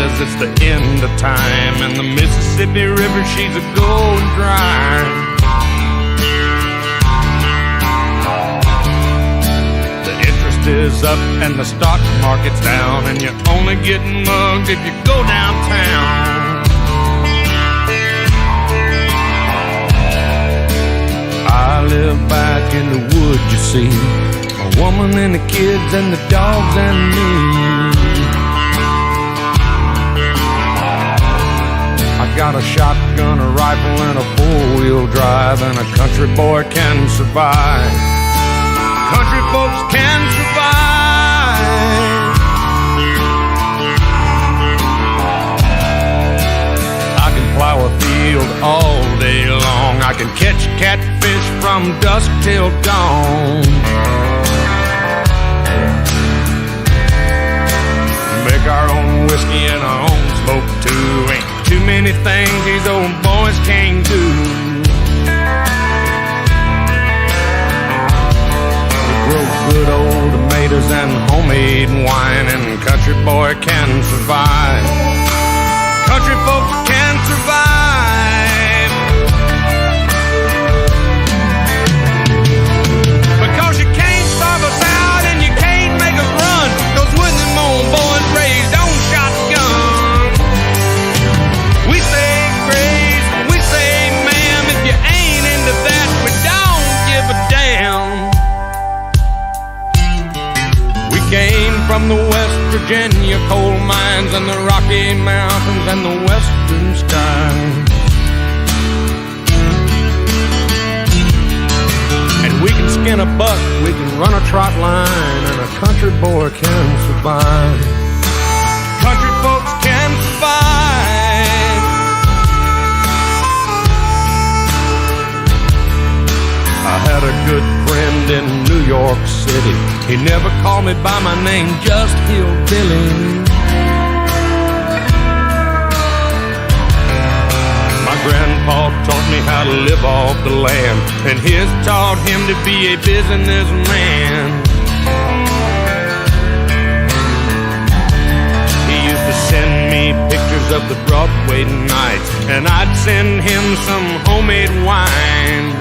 says it's the end of time, and the Mississippi River, she's a going dry. The interest is up and the stock market's down, and you're only getting mugged if you go downtown. I live back in the woods, you see, a woman and the kids and the dogs and me. I got a shotgun, a rifle, and a four-wheel drive, and a country boy can survive. Country folks can survive. I can plow a field all day long. I can catch catfish from dusk till dawn. Make our own whiskey and our own smoke too. Ain't too many things these old boys can't do. We grow good old tomatoes and homemade wine, and country boy can survive. Country folks can survive. Because you can't starve us out and you can't make us run. Those wooden old boys raised on shotgun. We say grace, we say ma'am. If you ain't into that, we don't give a damn. We came from the West Virginia coal mines and the Rocky Mountains and the western skies. And we can skin a buck, we can run a trot line, and a country boy can survive. Country folks can survive. I had a good friend in New York City. He never called me by my name, just Hillbilly. My grandpa taught me how to live off the land, and his taught him to be a businessman. He used to send me pictures of the Broadway nights, and I'd send him some homemade wine.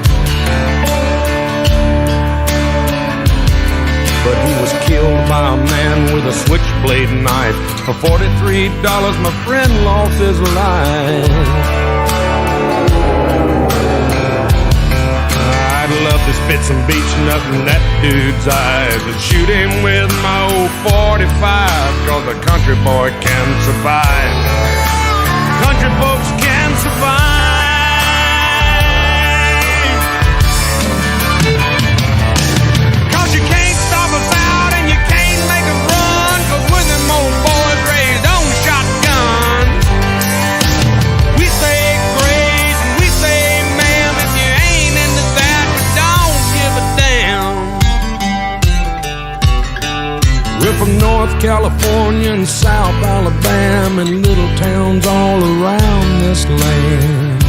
But he was killed by a man with a switchblade knife. For $43, my friend lost his life. I'd love to spit some beach nut in that dude's eyes and shoot him with my old 45, cause a country boy can survive. Country folks can survive. Cause you can't stop us out and you can't make us run, cause we're them old boys raised on shotgun. We say grace and we say ma'am. If you ain't into that, we don't give a damn. We're from North California and South Alabama and little towns all around this land.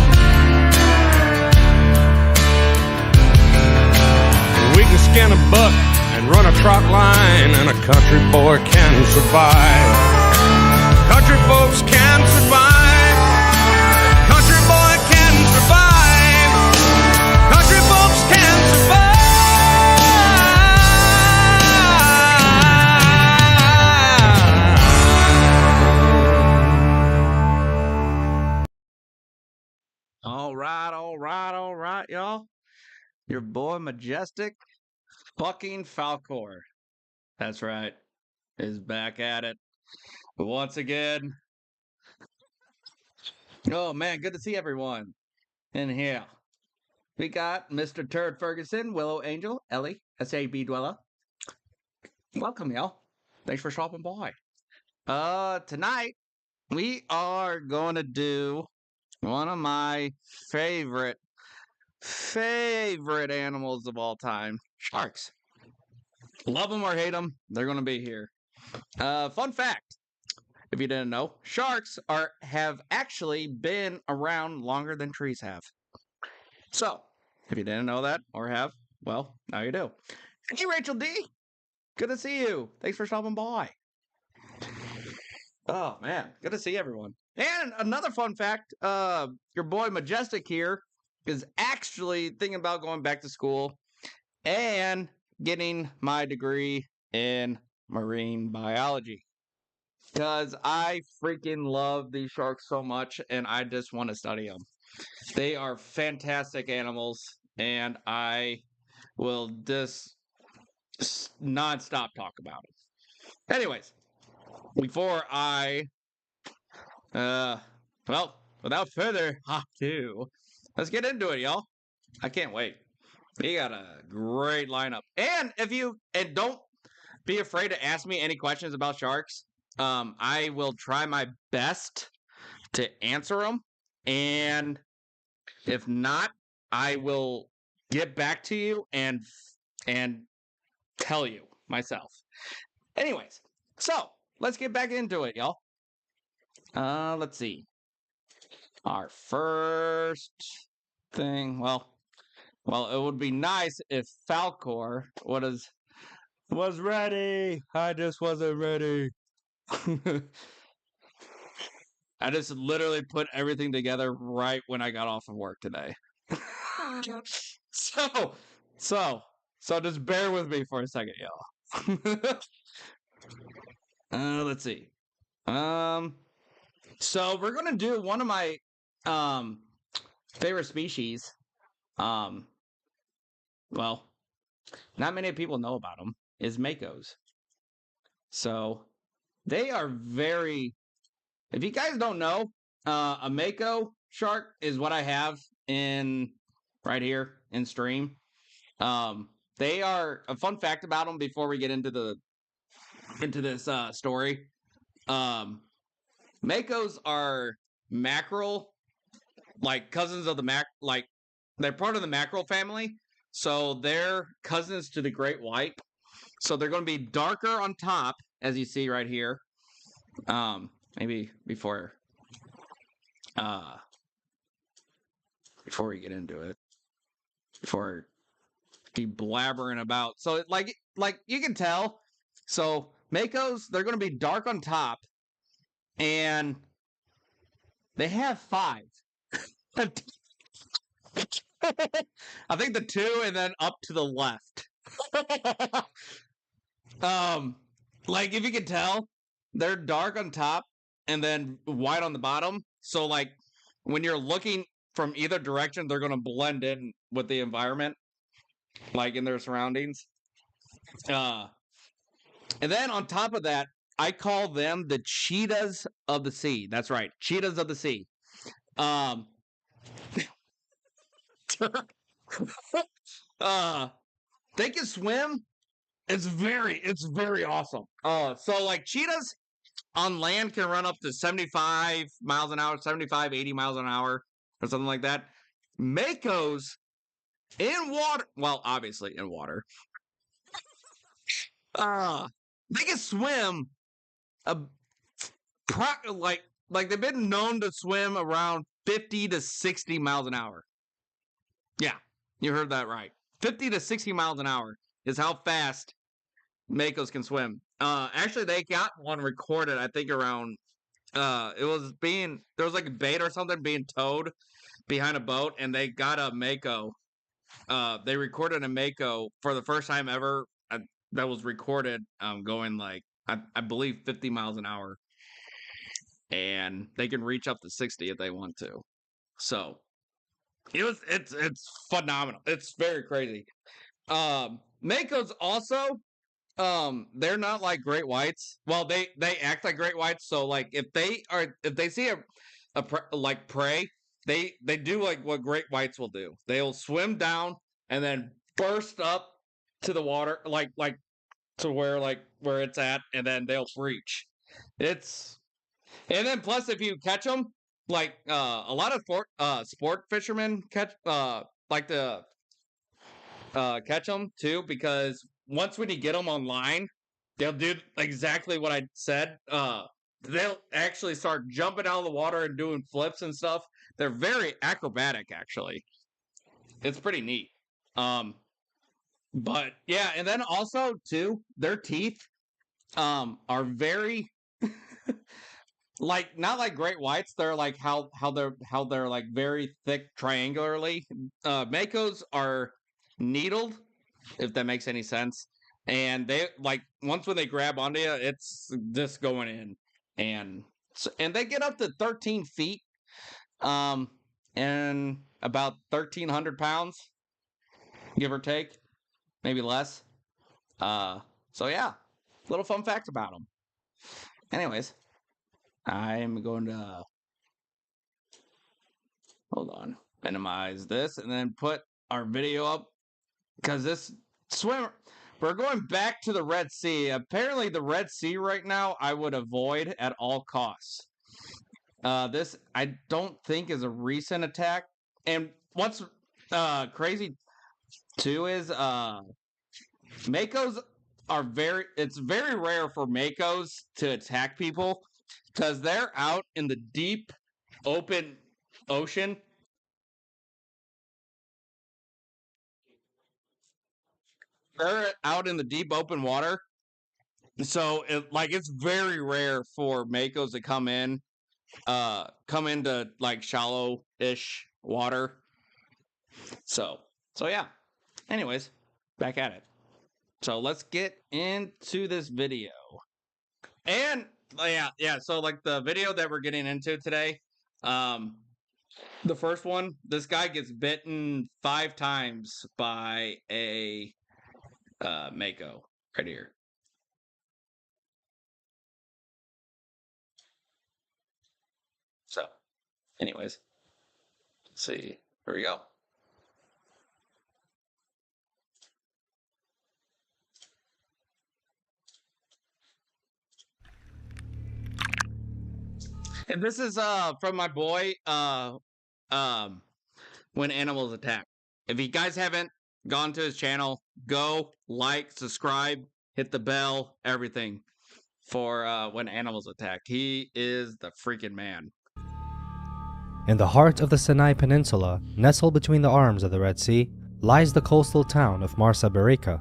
We can skin a buck and run a trot line, and a country boy can survive. Country folks can survive. Country boy can survive. Country folks can survive. All right, y'all. Your boy Majestic fucking Falkor. That's right. Is back at it once again. Oh man, good to see everyone in here. We got Mr. Turd Ferguson, Willow Angel, Ellie, SAB Dweller. Welcome, y'all. Thanks for stopping by. Tonight we are going to do one of my favorite animals of all time, sharks. Love them or hate them, they're going to be here. Fun fact, if you didn't know, sharks have actually been around longer than trees have. So, if you didn't know that or have, well, now you do. Hey, Rachel D. Good to see you. Thanks for stopping by. Oh man, good to see everyone. And another fun fact, your boy Majestic here is actually thinking about going back to school and getting my degree in marine biology. Because I freaking love these sharks so much and I just want to study them. They are fantastic animals and I will just nonstop talk about them. Anyways, before well, without further ado, let's get into it, y'all. I can't wait. We got a great lineup. And don't be afraid to ask me any questions about sharks. I will try my best to answer them. And if not, I will get back to you and tell you myself. Anyways, so let's get back into it, y'all. Let's see. Our first thing, well, it would be nice if Falkor was ready. I just wasn't ready. I just literally put everything together right when I got off of work today. so just bear with me for a second, y'all. Let's see. So we're gonna do one of my favorite species. Well, not many people know about them. Is makos. So they are very. If you guys don't know, a mako shark is what I have in right here in stream. They are a fun fact about them before we get into this story. Makos are mackerel, like cousins of the like they're part of the mackerel family. So they're cousins to the great white. So they're going to be darker on top, as you see right here. Maybe before we get into it, before I keep blabbering about. So like you can tell. So makos, they're going to be dark on top, and they have 5. I think the 2 and then up to the left. Like if you can tell, they're dark on top and then white on the bottom. So like when you're looking from either direction, they're gonna blend in with the environment, like in their surroundings. And then on top of that, I call them the cheetahs of the sea. That's right, cheetahs of the sea. They can swim. It's very awesome. So like cheetahs on land can run up to 75 miles an hour, 75, 80 miles an hour, or something like that. Makos in water, well, obviously in water. They can swim like they've been known to swim around 50 to 60 miles an hour. Yeah, you heard that right. 50 to 60 miles an hour is how fast makos can swim. Actually, they got one recorded, I think around, there was like a bait or something being towed behind a boat, and they got a mako. They recorded a mako for the first time ever that was recorded, going like, I believe 50 miles an hour. And they can reach up to 60 if they want to. So it's phenomenal. It's very crazy. Makos also, they're not like great whites. Well, they act like great whites. So like if they see like prey, they do like what great whites will do. They'll swim down and then burst up to the water, like to where it's at, and then they'll breach. And then plus if you catch them, like a lot of sport fishermen like to catch them too, because once when you get them online, they'll do exactly what I said. They'll actually start jumping out of the water and doing flips and stuff. They're very acrobatic, actually. It's pretty neat. But yeah, and then also too, their teeth are very like not like great whites. They're like how they're like very thick triangularly. Makos are needled, if that makes any sense. And they like once when they grab onto you, it's just going in, and they get up to 13 feet, and about 1,300 pounds, give or take, maybe less. So yeah, little fun fact about them. Anyways, I'm going to hold on, minimize this, and then put our video up because this swimmer. We're going back to the Red Sea. Apparently, the Red Sea right now I would avoid at all costs. This I don't think is a recent attack. And what's crazy too is Makos are it's very rare for Makos to attack people because they're out in the deep open ocean. They're out in the deep open water. So it's very rare for Makos to come into like shallow-ish water. So yeah. Anyways, back at it. So let's get into this video. And yeah. So like the video that we're getting into today, the first one, this guy gets bitten 5 times by a Mako right here. So, anyways, let's see. Here we go. And this is from my boy When Animals Attack. If you guys haven't gone to his channel, go like, subscribe, hit the bell, everything for When Animals Attack. He is the freaking man. In the heart of the Sinai Peninsula, nestled between the arms of the Red Sea, lies the coastal town of Marsa Bereka.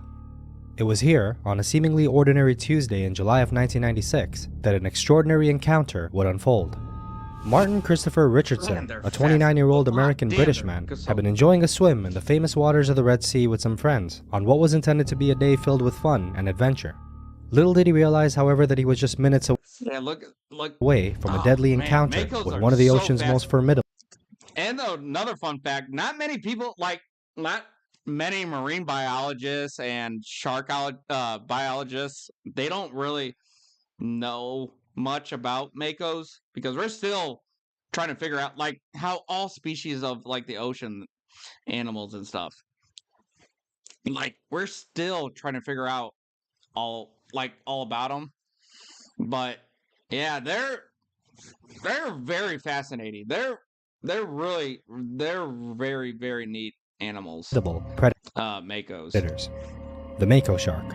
It was here, on a seemingly ordinary Tuesday in July of 1996, that an extraordinary encounter would unfold. Martin Christopher Richardson, a 29-year-old American-British man, had been enjoying a swim in the famous waters of the Red Sea with some friends on what was intended to be a day filled with fun and adventure. Little did he realize, however, that he was just minutes away from a deadly encounter with one of the ocean's most formidable. And another fun fact, not many marine biologists and shark biologists, they don't really know much about Makos because we're still trying to figure out like how all species of like the ocean animals and stuff, like we're still trying to figure out all about them. But yeah, they're very fascinating. They're very, very neat animals. Makos. The Mako shark.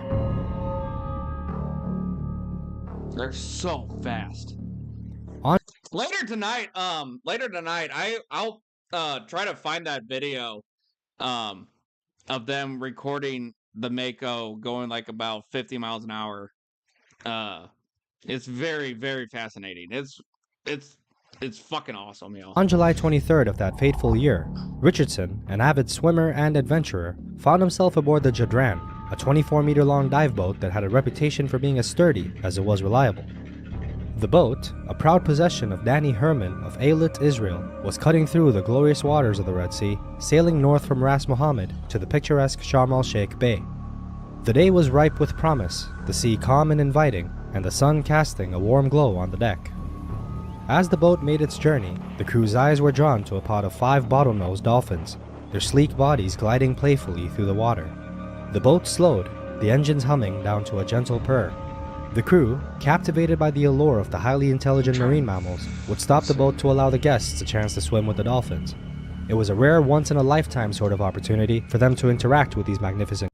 They're so fast. Later tonight, I'll try to find that video of them recording the Mako going like about 50 miles an hour. It's very, very fascinating. It's fucking awesome, yo. On July 23rd of that fateful year, Richardson, an avid swimmer and adventurer, found himself aboard the Jadran, a 24-meter-long dive boat that had a reputation for being as sturdy as it was reliable. The boat, a proud possession of Danny Herman of Eilat, Israel, was cutting through the glorious waters of the Red Sea, sailing north from Ras Mohammed to the picturesque Sharm el-Sheikh Bay. The day was ripe with promise, the sea calm and inviting, and the sun casting a warm glow on the deck. As the boat made its journey, the crew's eyes were drawn to a pod of 5 bottlenose dolphins, their sleek bodies gliding playfully through the water. The boat slowed, the engines humming down to a gentle purr. The crew, captivated by the allure of the highly intelligent marine mammals, would stop the boat to allow the guests a chance to swim with the dolphins. It was a rare once-in-a-lifetime sort of opportunity for them to interact with these magnificent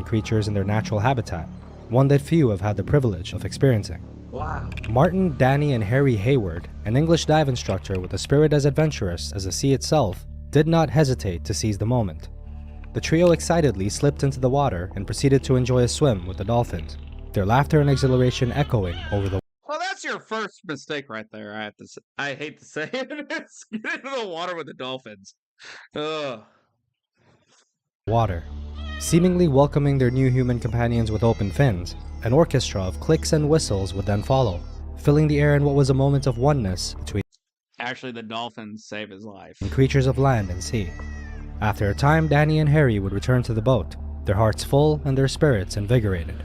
creatures in their natural habitat, one that few have had the privilege of experiencing. Wow. Martin, Danny, and Harry Hayward, an English dive instructor with a spirit as adventurous as the sea itself, did not hesitate to seize the moment. The trio excitedly slipped into the water and proceeded to enjoy a swim with the dolphins, their laughter and exhilaration echoing over the Well, that's That's your first mistake right there. I hate to say it. It's get into the water with the dolphins. Ugh. Water. Seemingly welcoming their new human companions with open fins, an orchestra of clicks and whistles would then follow, filling the air in what was a moment of oneness between Actually, the dolphins save his life. creatures of land and sea. After a time, Danny and Harry would return to the boat, their hearts full and their spirits invigorated.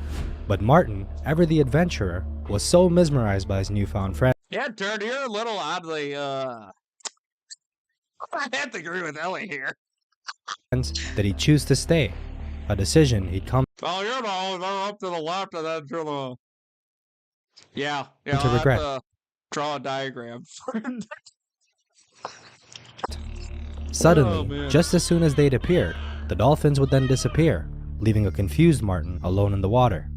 But Martin, ever the adventurer, was so mesmerized by his newfound friend Yeah, Turd, you're a little oddly, I have to agree with Ellie here. that he'd choose to stay, a decision he'd come Oh, you know, they're up to the left and then to the... Yeah, to I'll regret. have to draw a diagram. Suddenly, Oh, man. just as soon as they'd appeared, the dolphins would then disappear, leaving a confused Martin alone in the water.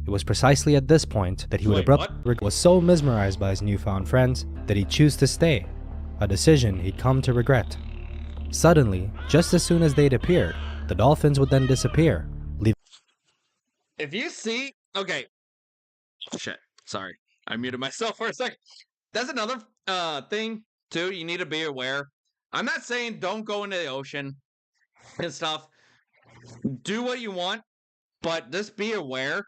It was precisely at this point that he would Wait, abruptly was so mesmerized by his newfound friends that he'd choose to stay, a decision he'd come to regret. Suddenly, just as soon as they'd appeared, the dolphins would then disappear, leaving If you see... Okay. Shit. Sorry. I muted myself for a second. That's another thing, too. You need to be aware. I'm not saying don't go into the ocean and stuff. Do what you want, but just be aware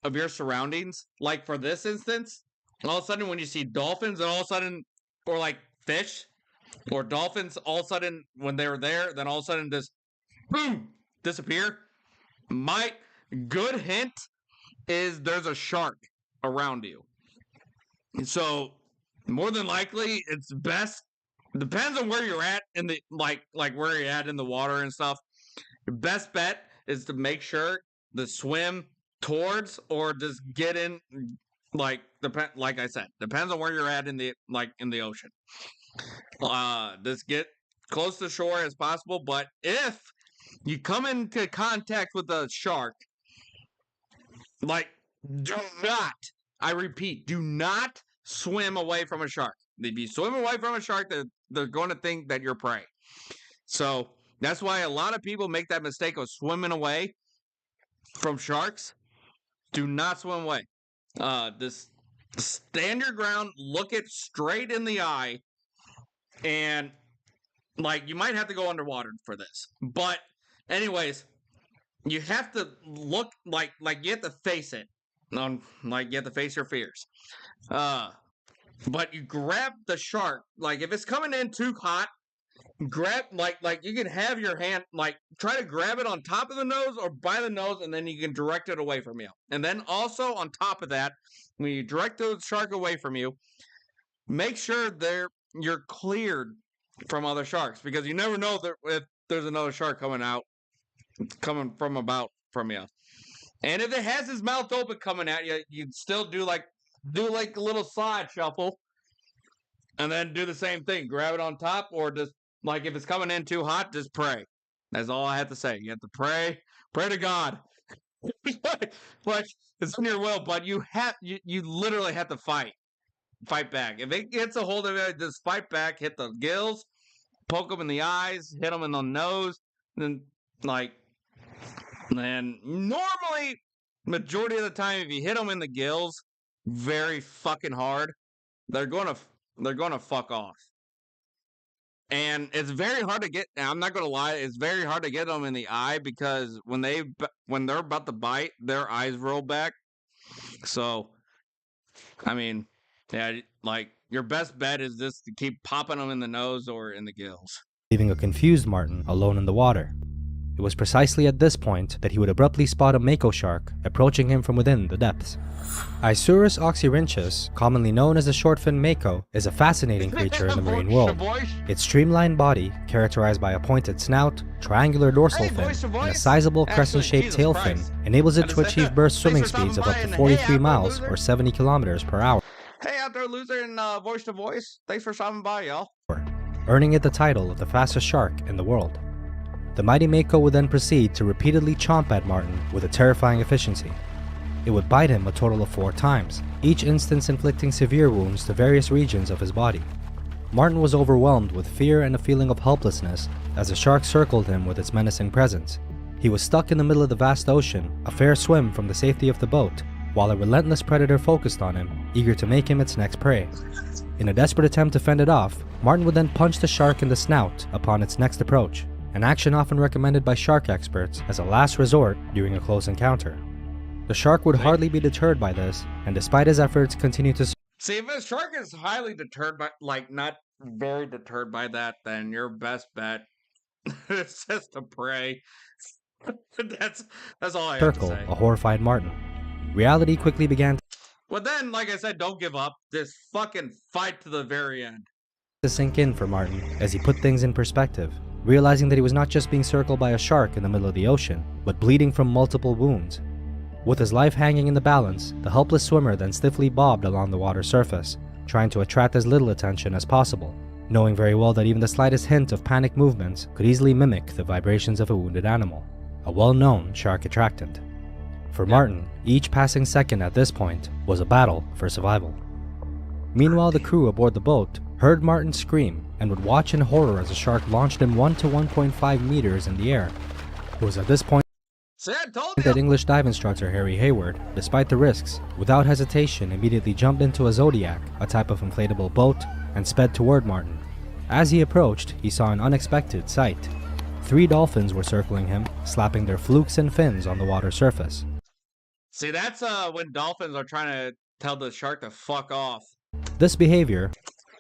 of your surroundings. Like, for this instance, all of a sudden when you see dolphins, and all of a sudden... Or, like, fish... Or dolphins, all of a sudden, when they were there, then all of a sudden just, boom, disappear. My good hint is there's a shark around you. So, more than likely, it's best, depends on where you're at in the, like where you're at in the water and stuff. Your best bet is to make sure to swim towards or just get in, like I said, depends on where you're at in the, in the ocean. Just get close to shore as possible, but if you come into contact with a shark, do not, I repeat, do not swim away from a shark. If you swim away from a shark, they're going to think that you're prey. So that's why a lot of people make that mistake of swimming away from sharks. Do not swim away. Just stand your ground, look it straight in the eye, and you might have to go underwater for this. But anyways, you have to look like you have to face it. You have to face your fears. But you grab the shark, if it's coming in too hot, grab you can have your hand try to grab it on top of the nose or by the nose, and then you can direct it away from you. And then also on top of that, when you direct the shark away from you, make sure you're cleared from other sharks, because you never know if there's another shark coming from you. And if it has his mouth open coming at you, you'd still do a little side shuffle, and then do the same thing. Grab it on top, or just if it's coming in too hot, just pray. That's all I have to say. You have to pray to God. It's in your will, but you literally have to fight back. If it gets a hold of it, just fight back, hit the gills, poke them in the eyes, hit them in the nose, and normally, majority of the time, if you hit them in the gills very fucking hard, they're gonna fuck off. And it's very hard to get. I'm not gonna lie, it's very hard to get them in the eye, because when they're about to bite, their eyes roll back. So, I mean, yeah, your best bet is just to keep popping them in the nose or in the gills. leaving a confused Martin alone in the water. It was precisely at this point that he would abruptly spot a mako shark approaching him from within the depths. Isurus oxyrhynchus, commonly known as the short-fin mako, is a fascinating creature in the marine world. Its streamlined body, characterized by a pointed snout, triangular dorsal fin, and a sizable crescent-shaped tail fin, enables it to achieve burst swimming speeds of up to 43 miles or 70 kilometers per hour. Hey out there, loser and voice to voice. Thanks for stopping by, y'all. Earning it the title of the fastest shark in the world. The mighty mako would then proceed to repeatedly chomp at Martin with a terrifying efficiency. It would bite him a total of 4 times, each instance inflicting severe wounds to various regions of his body. Martin was overwhelmed with fear and a feeling of helplessness as the shark circled him with its menacing presence. He was stuck in the middle of the vast ocean, a fair swim from the safety of the boat, while a relentless predator focused on him, eager to make him its next prey. In a desperate attempt to fend it off, Martin would then punch the shark in the snout upon its next approach, an action often recommended by shark experts as a last resort during a close encounter. The shark would hardly be deterred by this, and despite his efforts, continued to See, if a shark is highly deterred by, like, not very deterred by that, then your best bet is just to pray. that's all I have to circle say. a horrified Martin. Reality quickly began But then, like I said, don't give up. Just fucking fight to the very end. to sink in for Martin as he put things in perspective, realizing that he was not just being circled by a shark in the middle of the ocean, but bleeding from multiple wounds. With his life hanging in the balance, the helpless swimmer then stiffly bobbed along the water's surface, trying to attract as little attention as possible, knowing very well that even the slightest hint of panic movements could easily mimic the vibrations of a wounded animal, a well-known shark attractant. For Martin, each passing second at this point was a battle for survival. Meanwhile, the crew aboard the boat heard Martin scream and would watch in horror as the shark launched him 1 to 1.5 meters in the air. It was at this point See, I told that you. English dive instructor Harry Hayward, despite the risks, without hesitation immediately jumped into a Zodiac, a type of inflatable boat, and sped toward Martin. As he approached, he saw an unexpected sight. 3 dolphins were circling him, slapping their flukes and fins on the water surface. See, that's when dolphins are trying to tell the shark to fuck off. This behavior,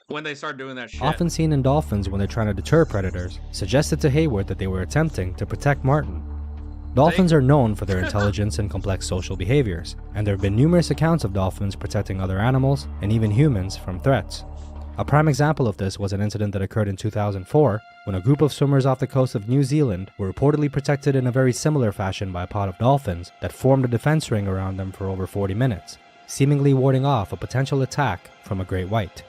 When they start doing that shit. often seen in dolphins when they're trying to deter predators, suggested to Hayward that they were attempting to protect Martin. Dolphins are known for their intelligence and complex social behaviors, and there have been numerous accounts of dolphins protecting other animals and even humans from threats. A prime example of this was an incident that occurred in 2004 when a group of swimmers off the coast of New Zealand were reportedly protected in a very similar fashion by a pod of dolphins that formed a defense ring around them for over 40 minutes, seemingly warding off a potential attack from a great white.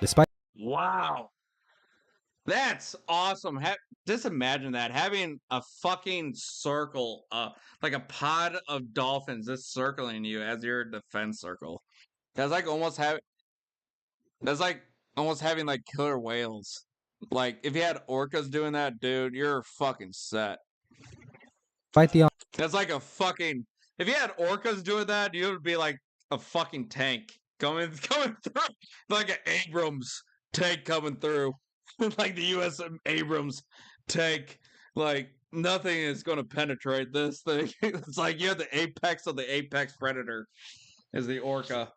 Despite Wow. That's awesome. Just imagine that. Having a fucking circle, like a pod of dolphins just circling you as your defense circle. That's like almost having like killer whales. Like, if you had orcas doing that, dude, you're fucking set. the That's like a fucking... If you had orcas doing that, you would be like a fucking tank coming through. Like an Abrams tank coming through. Like the U.S. Abrams tank. Like, nothing is going to penetrate this thing. It's like you're the apex of the apex predator is the orca.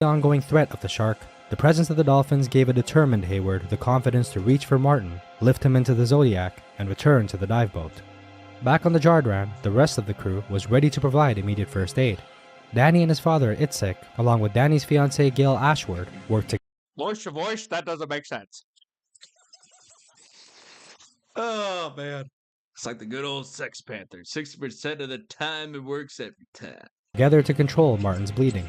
ongoing threat of the shark, the presence of the dolphins gave a determined Hayward the confidence to reach for Martin, lift him into the Zodiac, and return to the dive boat. Back on the Jardran, the rest of the crew was ready to provide immediate first aid. Danny and his father, Itzik, along with Danny's fiancée Gail Ashworth, worked together. Voice, that doesn't make sense. Oh, man. It's like the good old Sex Panther. 60% of the time it works every time. Together to control Martin's bleeding.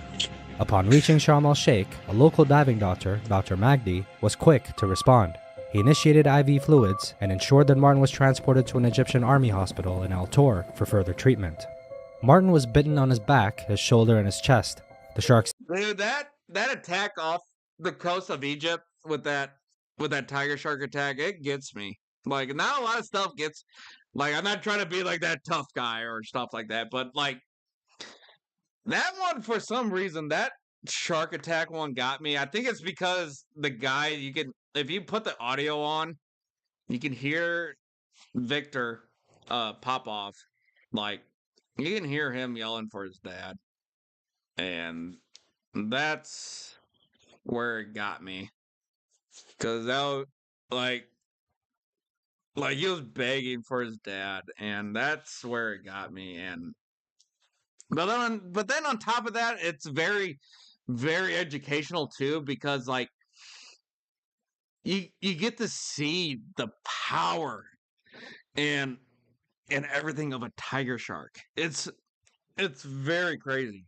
Upon reaching Sharm el-Sheikh, a local diving doctor, Dr. Magdi, was quick to respond. He initiated IV fluids and ensured that Martin was transported to an Egyptian army hospital in Al Tor for further treatment. Martin was bitten on his back, his shoulder, and his chest. The sharks Dude, that attack off the coast of Egypt with that tiger shark attack, it gets me. Like, not a lot of stuff gets... Like, I'm not trying to be like that tough guy or stuff like that, but like... That one, for some reason, that shark attack one got me. I think it's because the guy, if you put the audio on, you can hear Victor pop off. Like, you can hear him yelling for his dad. And that's where it got me. Because that was, like he was begging for his dad, and that's where it got me. And but then on top of that, it's very, very educational too, because like you get to see the power and everything of a tiger shark. It's very crazy.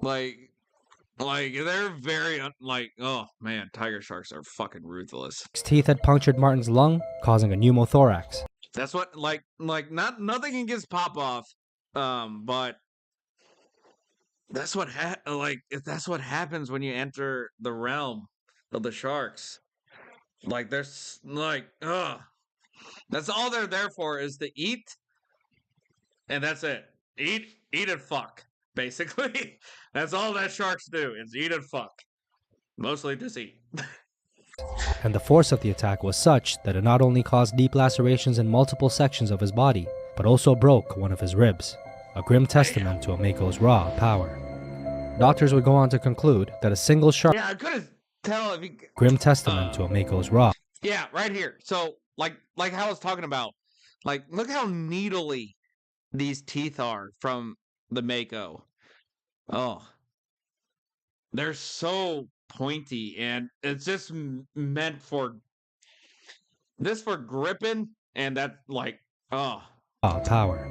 Like they're very oh man, tiger sharks are fucking ruthless. teeth had punctured Martin's lung, causing a pneumothorax. That's what nothing can get pop off, but that's what that's what happens when you enter the realm of the sharks. Like there's that's all they're there for, is to eat, and that's it. Eat and fuck. basically. That's all that sharks do, is eat and fuck. Mostly just eat. And the force of the attack was such that it not only caused deep lacerations in multiple sections of his body, but also broke one of his ribs, a grim testament to a Mako's raw power. Doctors would go on to conclude that a single shark... Yeah, I couldn't tell if you... Grim testament to a Mako's raw... Yeah, right here. So, like how I was talking about, like, look how needly these teeth are from the Mako. Oh. They're so pointy, and it's just meant for... This for gripping, and that, like, oh. power.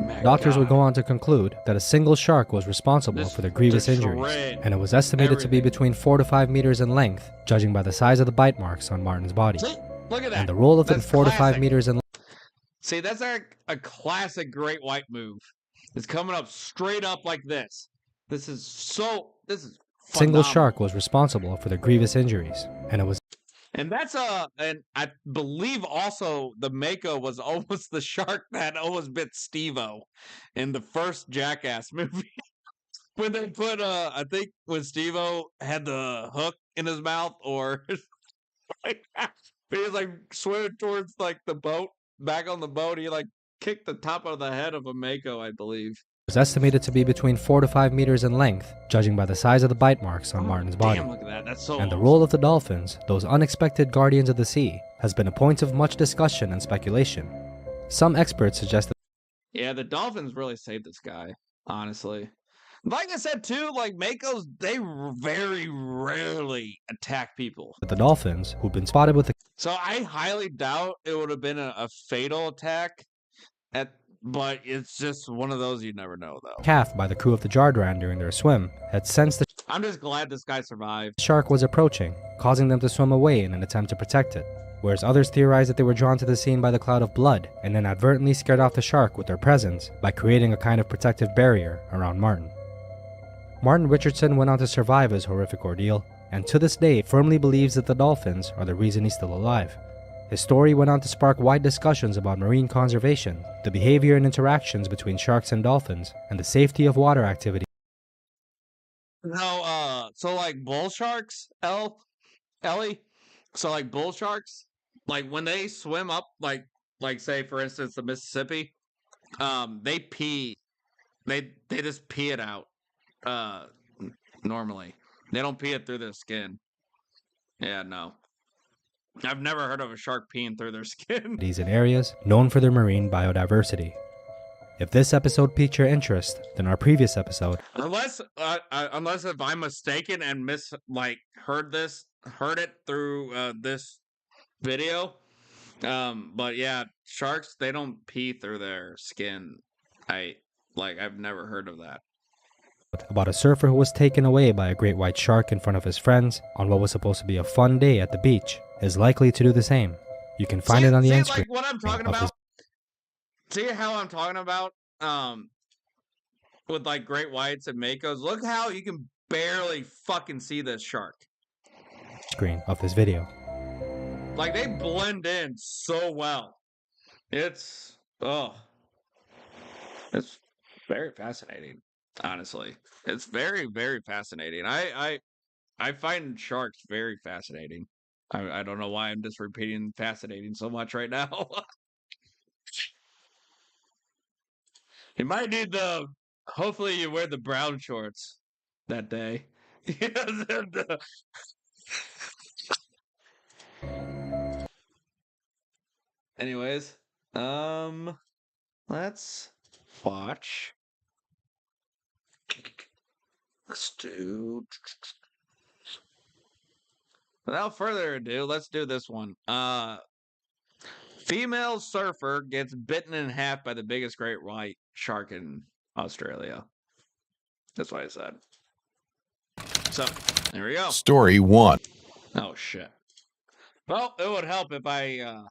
My Doctors God. would go on to conclude that a single shark was responsible for the grievous injuries, and it was estimated to be between 4 to 5 meters in length, judging by the size of the bite marks on Martin's body. See? Look at that. And the role of it That's 4 to 5 classic. meters in See, that's a classic great white move. It's coming up straight up like this. This is single phenomenal. shark was responsible for the grievous injuries, and it was... And that's and I believe also the Mako was almost the shark that almost bit Steve-O in the first Jackass movie. When they put I think when Steve-O had the hook in his mouth, or like he was like swimming towards like the boat, back on the boat, he like kicked the top of the head of a Mako, I believe. was estimated to be between 4 to 5 meters in length, judging by the size of the bite marks on Martin's body. Damn, look at that. That's so And the awesome. role of the dolphins, those unexpected guardians of the sea, has been a point of much discussion and speculation. Some experts suggest that Yeah, the Dolphins really saved this guy, honestly. Like I said, too, like, Makos, they very rarely attack people. the dolphins, who'd been spotted with the So I highly doubt it would have been a fatal attack, but it's just one of those you never know, though. calf by the crew of the Jardran during their swim, had sensed the I'm just glad this guy survived. shark was approaching, causing them to swim away in an attempt to protect it, whereas others theorized that they were drawn to the scene by the cloud of blood and inadvertently scared off the shark with their presence by creating a kind of protective barrier around Martin. Martin Richardson went on to survive his horrific ordeal, and to this day firmly believes that the dolphins are the reason he's still alive. His story went on to spark wide discussions about marine conservation, the behavior and interactions between sharks and dolphins, and the safety of water activity. No, so like bull sharks, Ellie. So like bull sharks, like when they swim up, like say for instance the Mississippi, they pee, they just pee it out. Normally they don't pee it through their skin. Yeah, no, I've never heard of a shark peeing through their skin. In areas known for their marine biodiversity. If this episode piqued your interest, then our previous episode, Unless if I'm mistaken and heard it through this video. But yeah, sharks, they don't pee through their skin. I've never heard of that. about a surfer who was taken away by a great white shark in front of his friends on what was supposed to be a fun day at the beach, is likely to do the same. You can find it on the end screen. Like what I'm talking of about. this- See how I'm talking about? With like great whites and Makos. Look how you can barely fucking see this shark. screen of this video. Like they blend in so well. It's very fascinating. Honestly, it's very, very fascinating. I find sharks very fascinating. I don't know why I'm just repeating fascinating so much right now. You might need hopefully you wear the brown shorts that day. Anyways, let's watch. Let's do. Without further ado, let's do this one. Female surfer gets bitten in half by the biggest great white shark in Australia. That's what I said. So, there we go. Story 1. Oh, shit. Well, it would help if I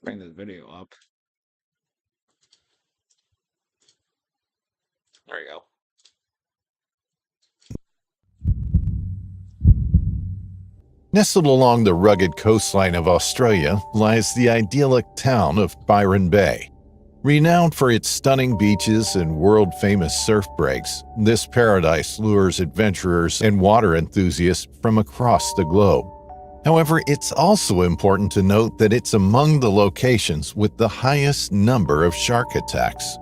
bring this video up. There you go. Nestled along the rugged coastline of Australia lies the idyllic town of Byron Bay. Renowned for its stunning beaches and world-famous surf breaks, this paradise lures adventurers and water enthusiasts from across the globe. However, it's also important to note that it's among the locations with the highest number of shark attacks.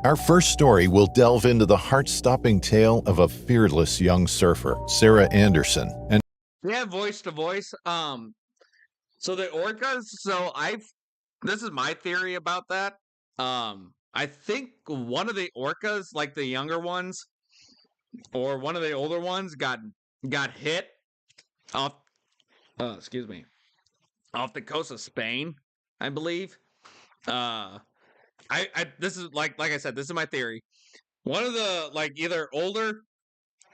Our first story will delve into the heart-stopping tale of a fearless young surfer, Sarah Anderson, and Yeah, voice to voice. So the orcas. This is my theory about that. I think one of the orcas, like the younger ones, or one of the older ones, got hit off. Excuse me, off the coast of Spain, I believe. This is like I said, this is my theory. One of the either older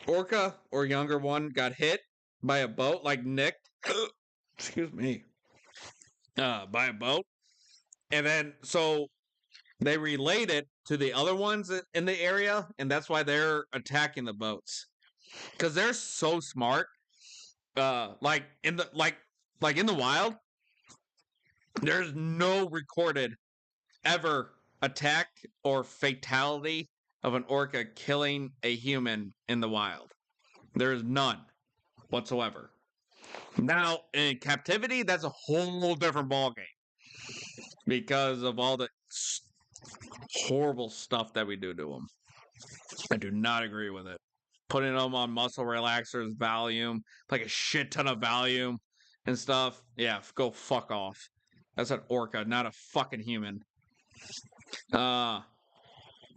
orca or younger one got hit by a boat, nicked. Excuse me. By a boat, and then so they relayed it to the other ones in the area, and that's why they're attacking the boats because they're so smart. In the wild, there's no recorded ever attack or fatality of an orca killing a human in the wild. There's none whatsoever. Now, in captivity, that's a whole different ballgame because of all the horrible stuff that we do to them. I do not agree with it. Putting them on muscle relaxers, Valium, like a shit ton of Valium and stuff. Yeah, go fuck off. That's an orca, not a fucking human.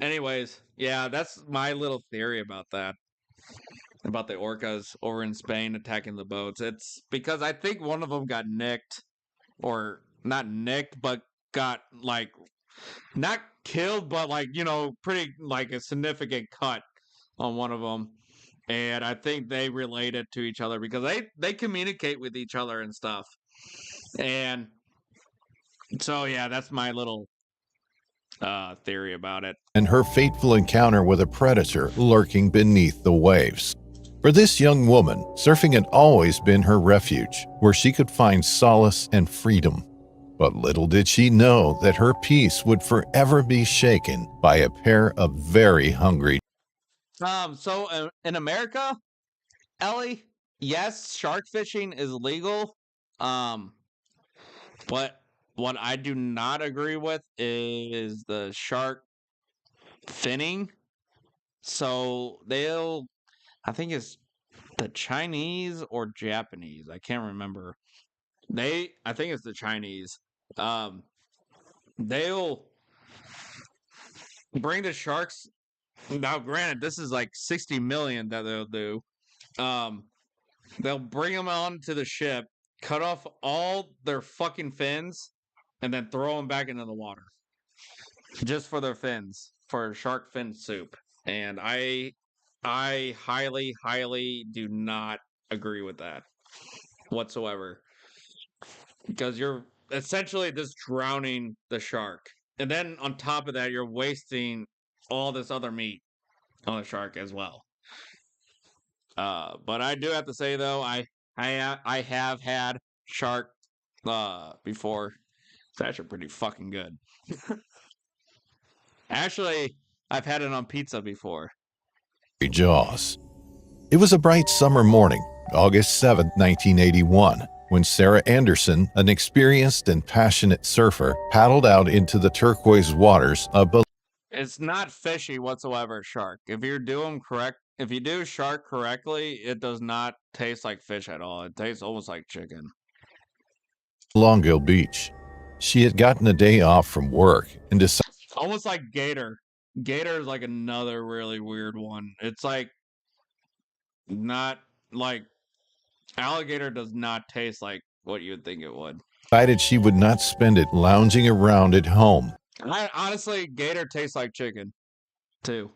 Anyways, yeah, that's my little theory about that. About the orcas over in Spain attacking the boats. It's because I think one of them got nicked, or not nicked, but got not killed, but pretty a significant cut on one of them. And I think they related to each other because they communicate with each other and stuff. And so yeah, that's my little theory about it. and her fateful encounter with a predator lurking beneath the waves. For this young woman, surfing had always been her refuge, where she could find solace and freedom. But little did she know that her peace would forever be shaken by a pair of very hungry. So in America, Ellie, yes, shark fishing is legal. But what I do not agree with is the shark finning. So I think it's the Chinese or Japanese. I can't remember. I think it's the Chinese. They'll bring the sharks. Now, granted, this is 60 million that they'll do. They'll bring them onto the ship, cut off all their fucking fins, and then throw them back into the water. Just for their fins, for shark fin soup. And I highly, highly do not agree with that whatsoever. Because you're essentially just drowning the shark. And then on top of that, you're wasting all this other meat on the shark as well. But I do have to say though, I have had shark before. It's actually pretty fucking good. Actually, I've had it on pizza before. Jaws. It was a bright summer morning, August 7, 1981, when Sarah Anderson, an experienced and passionate surfer, paddled out into the turquoise waters of It's not fishy whatsoever, shark. If you do shark correctly, it does not taste like fish at all. It tastes almost like chicken. Belongo Beach. She had gotten a day off from work and decided Almost like gator. Gator is another really weird one. It's not alligator does not taste like what you would think it would. she would not spend it lounging around at home. Honestly, gator tastes like chicken, too.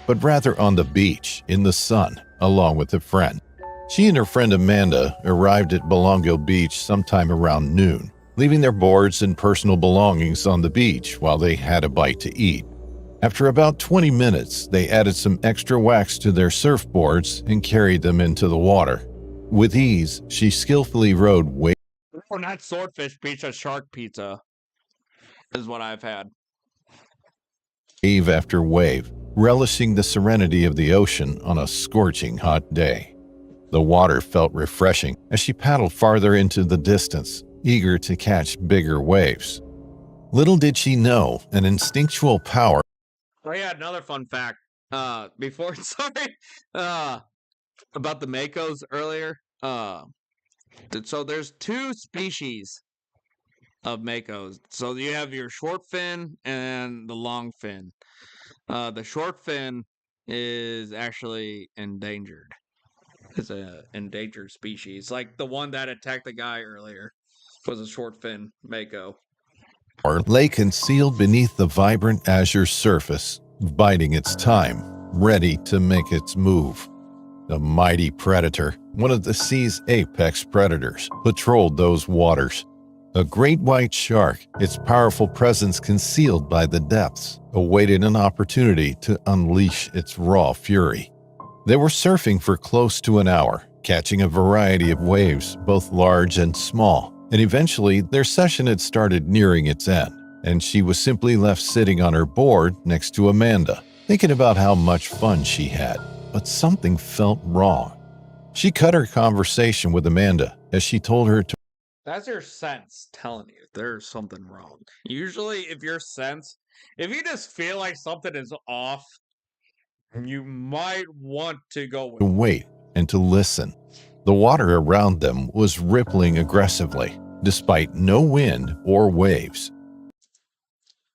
But rather on the beach, in the sun, along with a friend. She and her friend Amanda arrived at Belongo Beach sometime around noon, leaving their boards and personal belongings on the beach while they had a bite to eat. After about 20 minutes, they added some extra wax to their surfboards and carried them into the water. With ease, she skillfully rode Oh, not swordfish pizza, shark pizza. is what I've had. Wave after wave, relishing the serenity of the ocean on a scorching hot day. The water felt refreshing as she paddled farther into the distance, eager to catch bigger waves. Little did she know an instinctual power. Oh yeah, another fun fact. Before sorry, about the makos earlier. So there's two species of makos. So you have your short fin and the long fin. The short fin is actually endangered. It's a endangered species. Like the one that attacked the guy earlier was a short fin mako. Lay concealed beneath the vibrant azure surface, biding its time, ready to make its move. A mighty predator, one of the sea's apex predators, patrolled those waters. A great white shark, its powerful presence concealed by the depths, awaited an opportunity to unleash its raw fury. They were surfing for close to an hour, catching a variety of waves, both large and small, and eventually their session had started nearing its end, and she was simply left sitting on her board next to Amanda, thinking about how much fun she had. But something felt wrong. She cut her conversation with Amanda as she told her to. That's your sense telling you there's something wrong. Usually, if you just feel like something is off, you might want to go with Wait and to listen. The water around them was rippling aggressively, despite no wind or waves.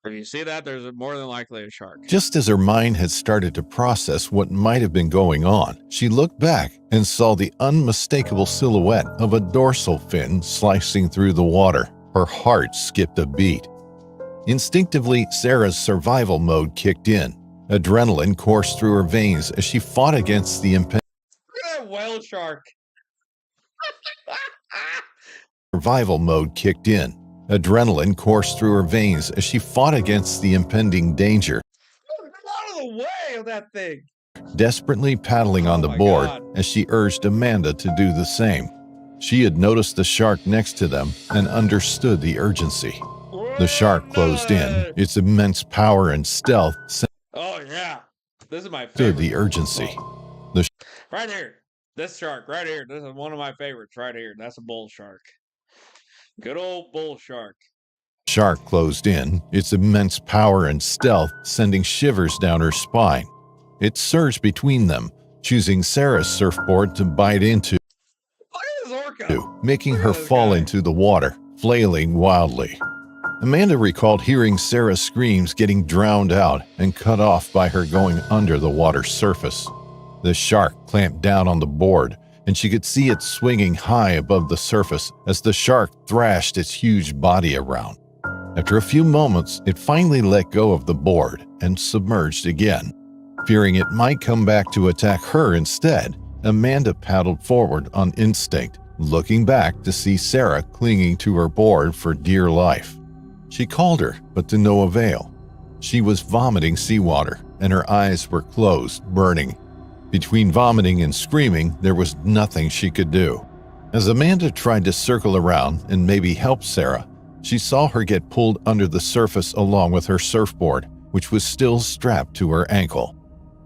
If you see that, there's more than likely a shark. Just as her mind had started to process what might have been going on, she looked back and saw the unmistakable silhouette of a dorsal fin slicing through the water. Her heart skipped a beat. Instinctively, Sarah's survival mode kicked in. Adrenaline coursed through her veins as she fought against the impending. Look at that whale shark. Survival mode kicked in. Adrenaline coursed through her veins as she fought against the impending danger. Look, out of the way of that thing. Desperately paddling on the my board God. as she urged Amanda to do the same. She had noticed the shark next to them and understood the urgency. The shark closed in, its immense power and stealth Oh yeah, this is my stood favorite. the urgency. Right here, this shark right here. This is one of my favorites right here. That's a bull shark. Good old bull shark. Shark closed in, its immense power and stealth sending shivers down her spine. It surged between them, choosing Sarah's surfboard to bite into, Look at this orca. making Look her at this fall guy. into the water, flailing wildly. Amanda recalled hearing Sarah's screams getting drowned out and cut off by her going under the water's surface. The shark clamped down on the board, and she could see it swinging high above the surface as the shark thrashed its huge body around. After a few moments, it finally let go of the board and submerged again. Fearing it might come back to attack her instead, Amanda paddled forward on instinct, looking back to see Sarah clinging to her board for dear life. She called her, but to no avail. She was vomiting seawater, and her eyes were closed, burning. Between vomiting and screaming, there was nothing she could do. As Amanda tried to circle around and maybe help Sarah, she saw her get pulled under the surface along with her surfboard, which was still strapped to her ankle.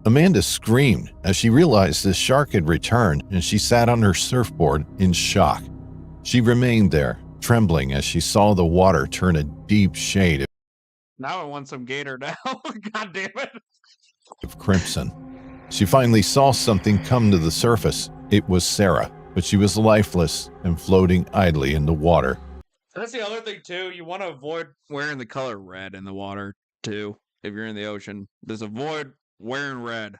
Amanda screamed as she realized the shark had returned, and she sat on her surfboard in shock. She remained there, trembling as she saw the water turn a deep shade Now I want some gator now. God damn it. of crimson. She finally saw something come to the surface. It was Sarah, but she was lifeless and floating idly in the water. That's the other thing too. You want to avoid wearing the color red in the water too. If you're in the ocean, just avoid wearing red.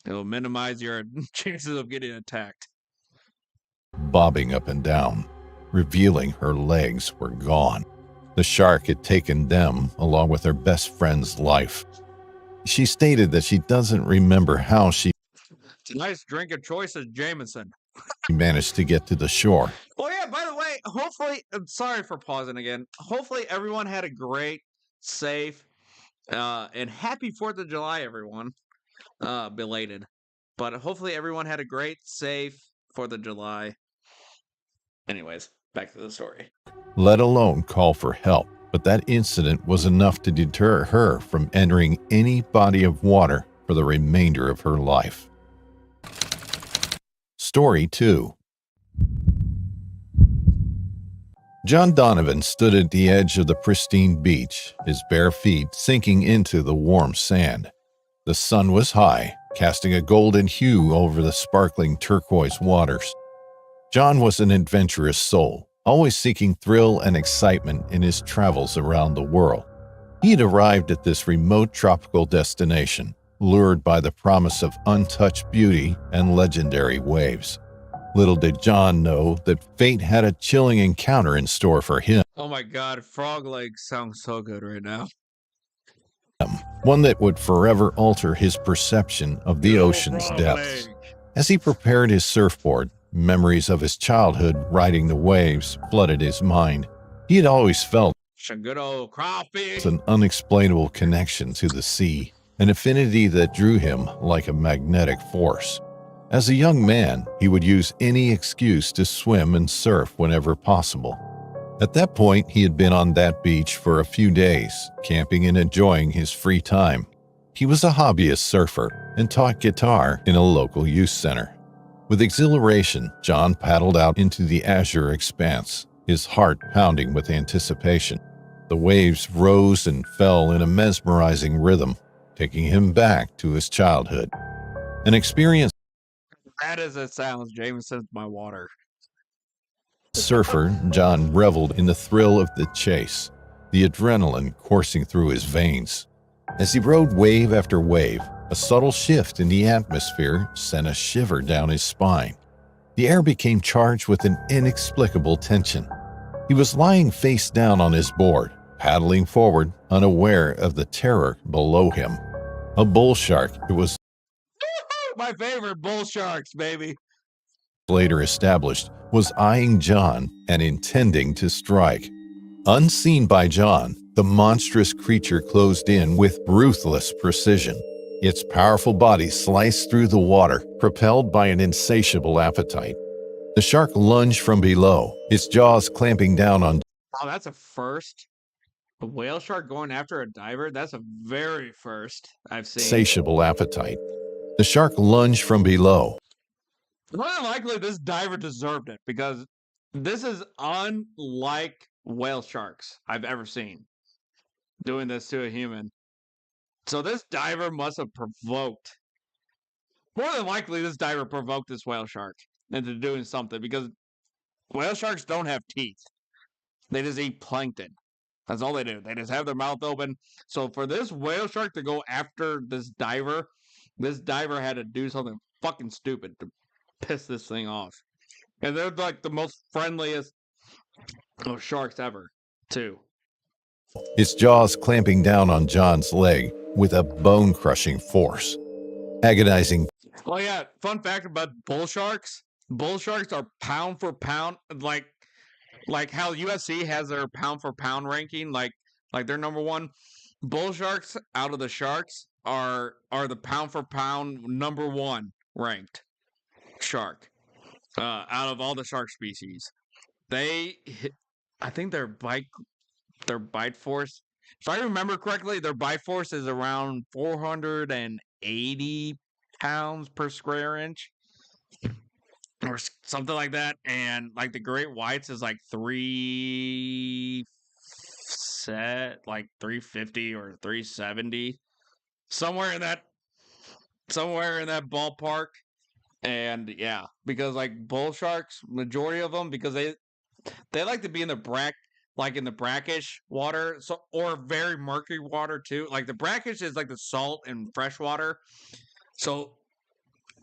It'll minimize your chances of getting attacked. Bobbing up and down, revealing her legs were gone. The shark had taken them along with her best friend's life. She stated that she doesn't remember how she Nice drink of choice is Jameson. managed to get to the shore. Well, yeah, by the way, hopefully, I'm sorry for pausing again. Hopefully, everyone had a great, safe, and happy 4th of July, everyone. Belated. But hopefully, everyone had a great, safe 4th of July. Anyways, Back to the story. let alone call for help. But that incident was enough to deter her from entering any body of water for the remainder of her life. Story 2. John Donovan stood at the edge of the pristine beach, his bare feet sinking into the warm sand. The sun was high, casting a golden hue over the sparkling turquoise waters. John was an adventurous soul, always seeking thrill and excitement in his travels around the world. He had arrived at this remote tropical destination, lured by the promise of untouched beauty and legendary waves. Little did John know that fate had a chilling encounter in store for him. Oh my god, frog legs sound so good right now. One that would forever alter his perception of the ocean's depths. As he prepared his surfboard, memories of his childhood riding the waves flooded his mind. He had always felt A good old crappie. an unexplainable connection to the sea, an affinity that drew him like a magnetic force. As a young man, he would use any excuse to swim and surf whenever possible. At that point, he had been on that beach for a few days, camping and enjoying his free time. He was a hobbyist surfer and taught guitar in a local youth center. With exhilaration, John paddled out into the azure expanse, his heart pounding with anticipation. The waves rose and fell in a mesmerizing rhythm, taking him back to his childhood. An experience Bad as it sounds, Jameson's my water. surfer, John reveled in the thrill of the chase, the adrenaline coursing through his veins. As he rode wave after wave, a subtle shift in the atmosphere sent a shiver down his spine. The air became charged with an inexplicable tension. He was lying face down on his board, paddling forward, unaware of the terror below him. A bull shark, it was My favorite bull sharks, baby. later established, was eyeing John and intending to strike. Unseen by John, the monstrous creature closed in with ruthless precision. Its powerful body sliced through the water, propelled by an insatiable appetite. The shark lunged from below, its jaws clamping down on Oh, that's a first. A whale shark going after a diver? That's a very first I've seen. insatiable appetite. The shark lunged from below, More than likely, this diver deserved it because this is unlike whale sharks I've ever seen doing this to a human. So this diver must have provoked. More than likely, this diver provoked this whale shark into doing something because whale sharks don't have teeth. They just eat plankton. That's all they do. They just have their mouth open. So for this whale shark to go after this diver had to do something fucking stupid to piss this thing off. And they're like the most friendliest of sharks ever, too. its jaws clamping down on John's leg with a bone-crushing force. Agonizing Oh yeah, fun fact about bull sharks. Bull sharks are pound for pound, like how UFC has their pound for pound ranking, like they're number one. Bull sharks out of the sharks are the pound for pound number one ranked shark out of all the shark species. I think their bite force, if I remember correctly, their bite force is around 480 pounds per square inch or something like that, and like the great whites is like 350 or 370, somewhere in that ballpark. And yeah, because like bull sharks, majority of them, because they like to be in the brackish water, so or very murky water too. Like the brackish is like the salt and fresh water, so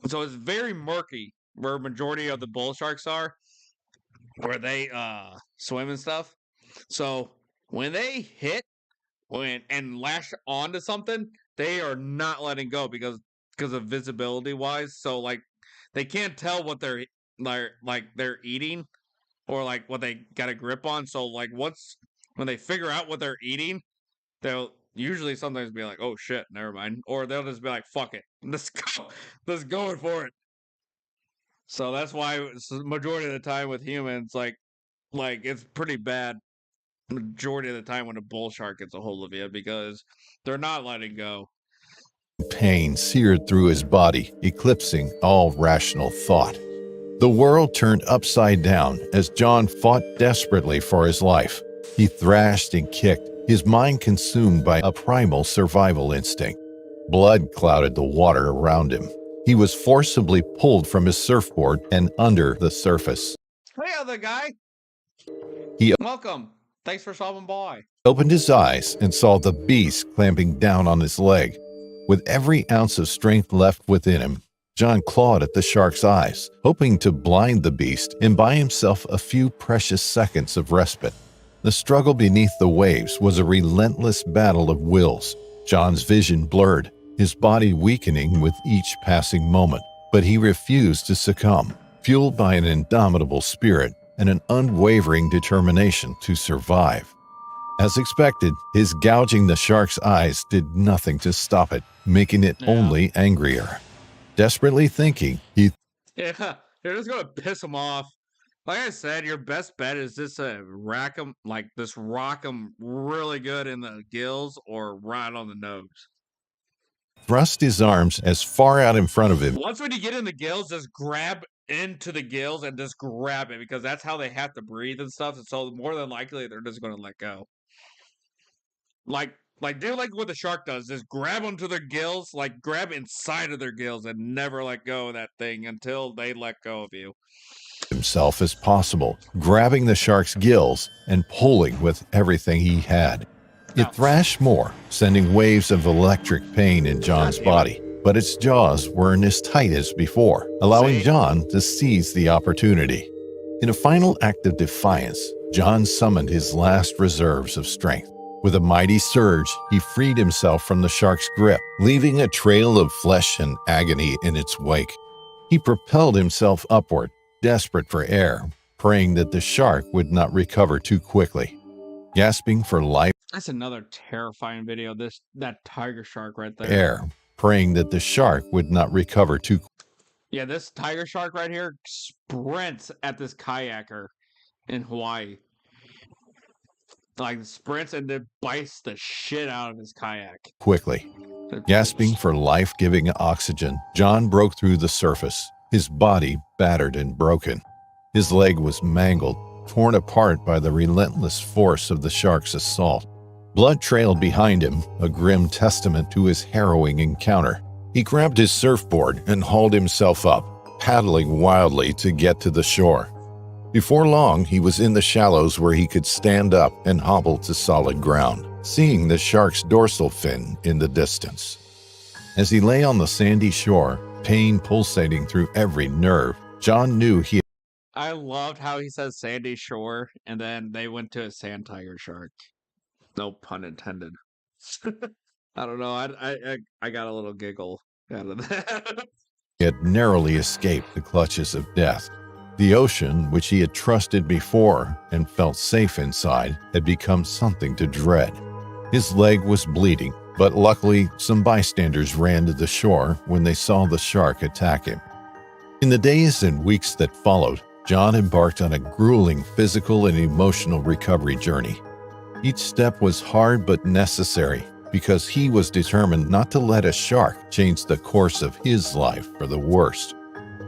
it's very murky where majority of the bull sharks are, where they swim and stuff. So when they hit and lash onto something, they are not letting go because of visibility wise. So like they can't tell what they're eating or like what they got a grip on. So like when they figure out what they're eating, they'll usually sometimes be like, "Oh shit, never mind," or they'll just be like, "Fuck it, let's go for it." So that's why majority of the time with humans, like like it's pretty bad majority of the time when a bull shark gets a hold of you because they're not letting go. Pain seared through his body, eclipsing all rational thought. The world turned upside down as John fought desperately for his life. He thrashed and kicked, his mind consumed by a primal survival instinct. Blood clouded the water around him. He was forcibly pulled from his surfboard and under the surface. Hey, other guy. He Welcome. Thanks for stopping by. opened his eyes and saw the beast clamping down on his leg. With every ounce of strength left within him, John clawed at the shark's eyes, hoping to blind the beast and buy himself a few precious seconds of respite. The struggle beneath the waves was a relentless battle of wills. John's vision blurred, his body weakening with each passing moment, but he refused to succumb, fueled by an indomitable spirit and an unwavering determination to survive. As expected, his gouging the shark's eyes did nothing to stop it, making it only angrier. Desperately thinking, he Yeah, you're just gonna piss him off. Like I said, your best bet is just to rock him really good in the gills or right on the nose. thrust his arms as far out in front of him Once when you get in the gills, just grab into the gills and just grab it because that's how they have to breathe and stuff. And so more than likely they're just gonna let go. Like do like what the shark does, just grab onto their gills, like grab inside of their gills and never let go of that thing until they let go of you. himself as possible, grabbing the shark's gills and pulling with everything he had. It thrashed more, sending waves of electric pain in John's body, but its jaws weren't as tight as before, allowing John to seize the opportunity. In a final act of defiance, John summoned his last reserves of strength. With a mighty surge, he freed himself from the shark's grip, leaving a trail of flesh and agony in its wake. He propelled himself upward, desperate for air, praying that the shark would not recover too quickly. Gasping for life, That's another terrifying video. That tiger shark right there. praying that the shark would not recover too quickly. Yeah, this tiger shark right here sprints at this kayaker in Hawaii. Like sprints and then bites the shit out of his kayak. Gasping for life-giving oxygen, John broke through the surface, his body battered and broken. His leg was mangled, torn apart by the relentless force of the shark's assault. Blood trailed behind him, a grim testament to his harrowing encounter. He grabbed his surfboard and hauled himself up, paddling wildly to get to the shore. Before long, he was in the shallows where he could stand up and hobble to solid ground, seeing the shark's dorsal fin in the distance. As he lay on the sandy shore, pain pulsating through every nerve, John knew he I loved how he says sandy shore and then they went to a sand tiger shark. No pun intended. I don't know. I got a little giggle out of that. had narrowly escaped the clutches of death. The ocean, which he had trusted before and felt safe inside, had become something to dread. His leg was bleeding, but luckily some bystanders ran to the shore when they saw the shark attack him. In the days and weeks that followed, John embarked on a grueling physical and emotional recovery journey. Each step was hard but necessary because he was determined not to let a shark change the course of his life for the worst.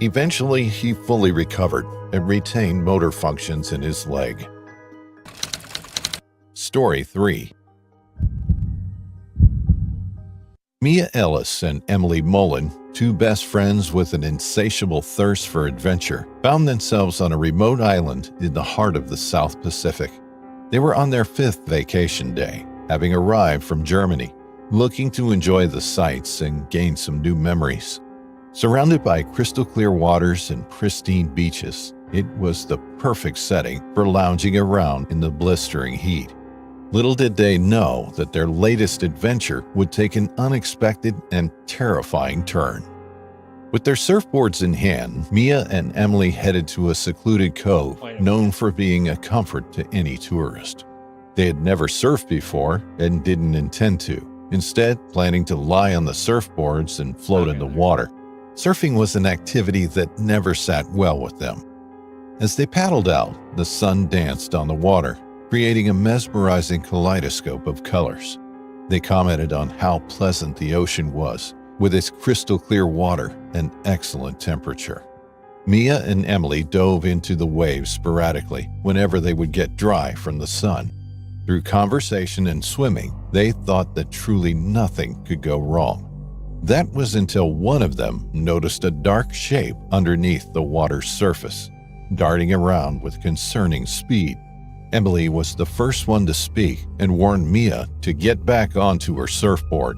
Eventually, he fully recovered and retained motor functions in his leg. Story 3. Mia Ellis and Emily Mullen, two best friends with an insatiable thirst for adventure, found themselves on a remote island in the heart of the South Pacific. They were on their 5th vacation day, having arrived from Germany, looking to enjoy the sights and gain some new memories. Surrounded by crystal clear waters and pristine beaches, it was the perfect setting for lounging around in the blistering heat. Little did they know that their latest adventure would take an unexpected and terrifying turn. With their surfboards in hand, Mia and Emily headed to a secluded cove known for being a comfort to any tourist. They had never surfed before and didn't intend to, instead planning to lie on the surfboards and float in the water. Surfing was an activity that never sat well with them. As they paddled out, the sun danced on the water, creating a mesmerizing kaleidoscope of colors. They commented on how pleasant the ocean was, with its crystal clear water and excellent temperature. Mia and Emily dove into the waves sporadically whenever they would get dry from the sun. Through conversation and swimming, they thought that truly nothing could go wrong. That was until one of them noticed a dark shape underneath the water's surface, darting around with concerning speed. Emily was the first one to speak and warned Mia to get back onto her surfboard.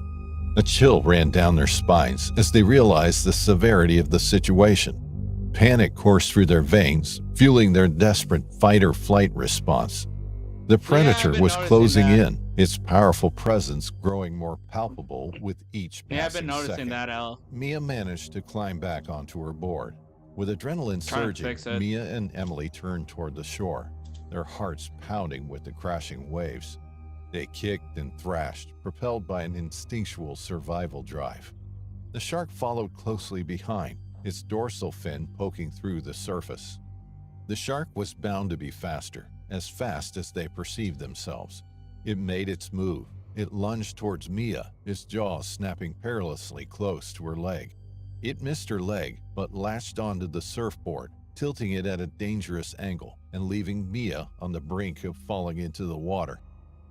A chill ran down their spines as they realized the severity of the situation. Panic coursed through their veins, fueling their desperate fight-or-flight response. The predator was closing in, its powerful presence growing more palpable with each passing Yeah, I've been noticing second. that, Al. Mia managed to climb back onto her board. With adrenaline Trying to fix surging, it. Mia and Emily turned toward the shore, their hearts pounding with the crashing waves. They kicked and thrashed, propelled by an instinctual survival drive. The shark followed closely behind, its dorsal fin poking through the surface. The shark was bound to be faster, as fast as they perceived themselves. It made its move. It lunged towards Mia, its jaws snapping perilously close to her leg. It missed her leg, but latched onto the surfboard, tilting it at a dangerous angle and leaving Mia on the brink of falling into the water.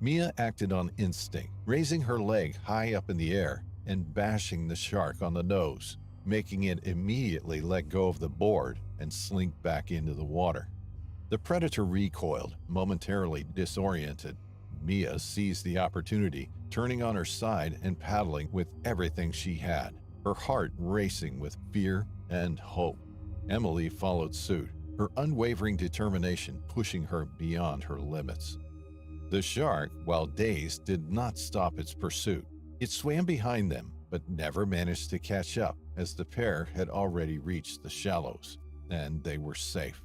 Mia acted on instinct, raising her leg high up in the air and bashing the shark on the nose, making it immediately let go of the board and slink back into the water. The predator recoiled, momentarily disoriented. Mia seized the opportunity, turning on her side and paddling with everything she had, her heart racing with fear and hope. Emily followed suit, her unwavering determination pushing her beyond her limits. The shark, while dazed, did not stop its pursuit. It swam behind them, but never managed to catch up, as the pair had already reached the shallows, and they were safe.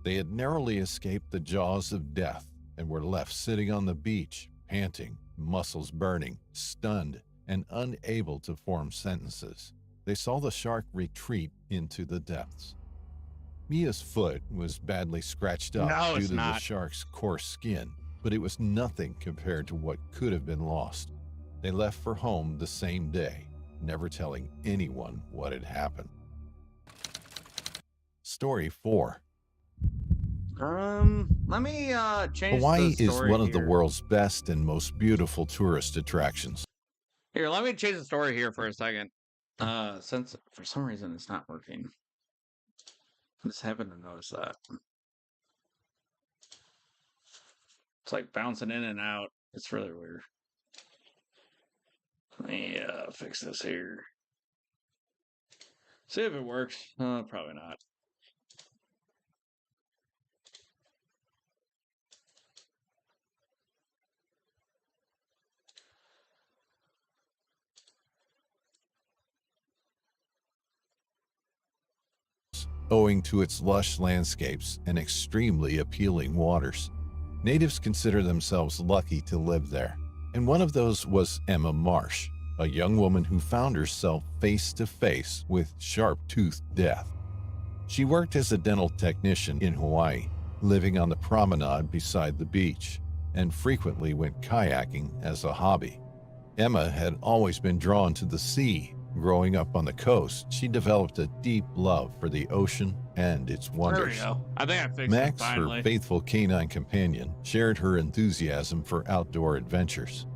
They had narrowly escaped the jaws of death and were left sitting on the beach, panting, muscles burning, stunned, and unable to form sentences. They saw the shark retreat into the depths. Mia's foot was badly scratched up No, due it's to the not. shark's coarse skin, but it was nothing compared to what could have been lost. They left for home the same day, never telling anyone what had happened. Story 4. Let me change Hawaii the is story one of the here. world's best and most beautiful tourist attractions. Here, let me change the story here for a second. Since for some reason it's not working. I just happened to notice that. It's like bouncing in and out. It's really weird. Let me fix this here. See if it works. Probably not. Owing to its lush landscapes and extremely appealing waters. Natives consider themselves lucky to live there, and one of those was Emma Marsh, a young woman who found herself face to face with sharp-toothed death. She worked as a dental technician in Hawaii, living on the promenade beside the beach, and frequently went kayaking as a hobby. Emma had always been drawn to the sea. Growing up on the coast, she developed a deep love for the ocean and its wonders. There we go. I think I fixed it Max, finally. her faithful canine companion, shared her enthusiasm for outdoor adventures.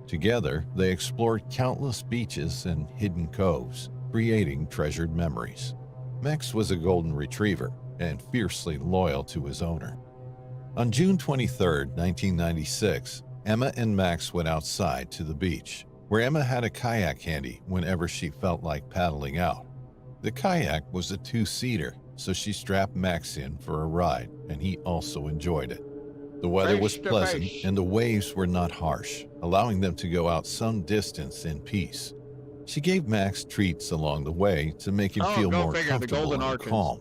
Together, they explored countless beaches and hidden coves, creating treasured memories. Max was a golden retriever and fiercely loyal to his owner. On June 23, 1996, Emma and Max went outside to the beach, where Emma had a kayak handy whenever she felt like paddling out. The kayak was a two-seater, so she strapped Max in for a ride, and he also enjoyed it. The weather was Face to pleasant, face. and the waves were not harsh, allowing them to go out some distance in peace. She gave Max treats along the way to make him Oh, feel go more figure, the comfortable golden and arches. calm.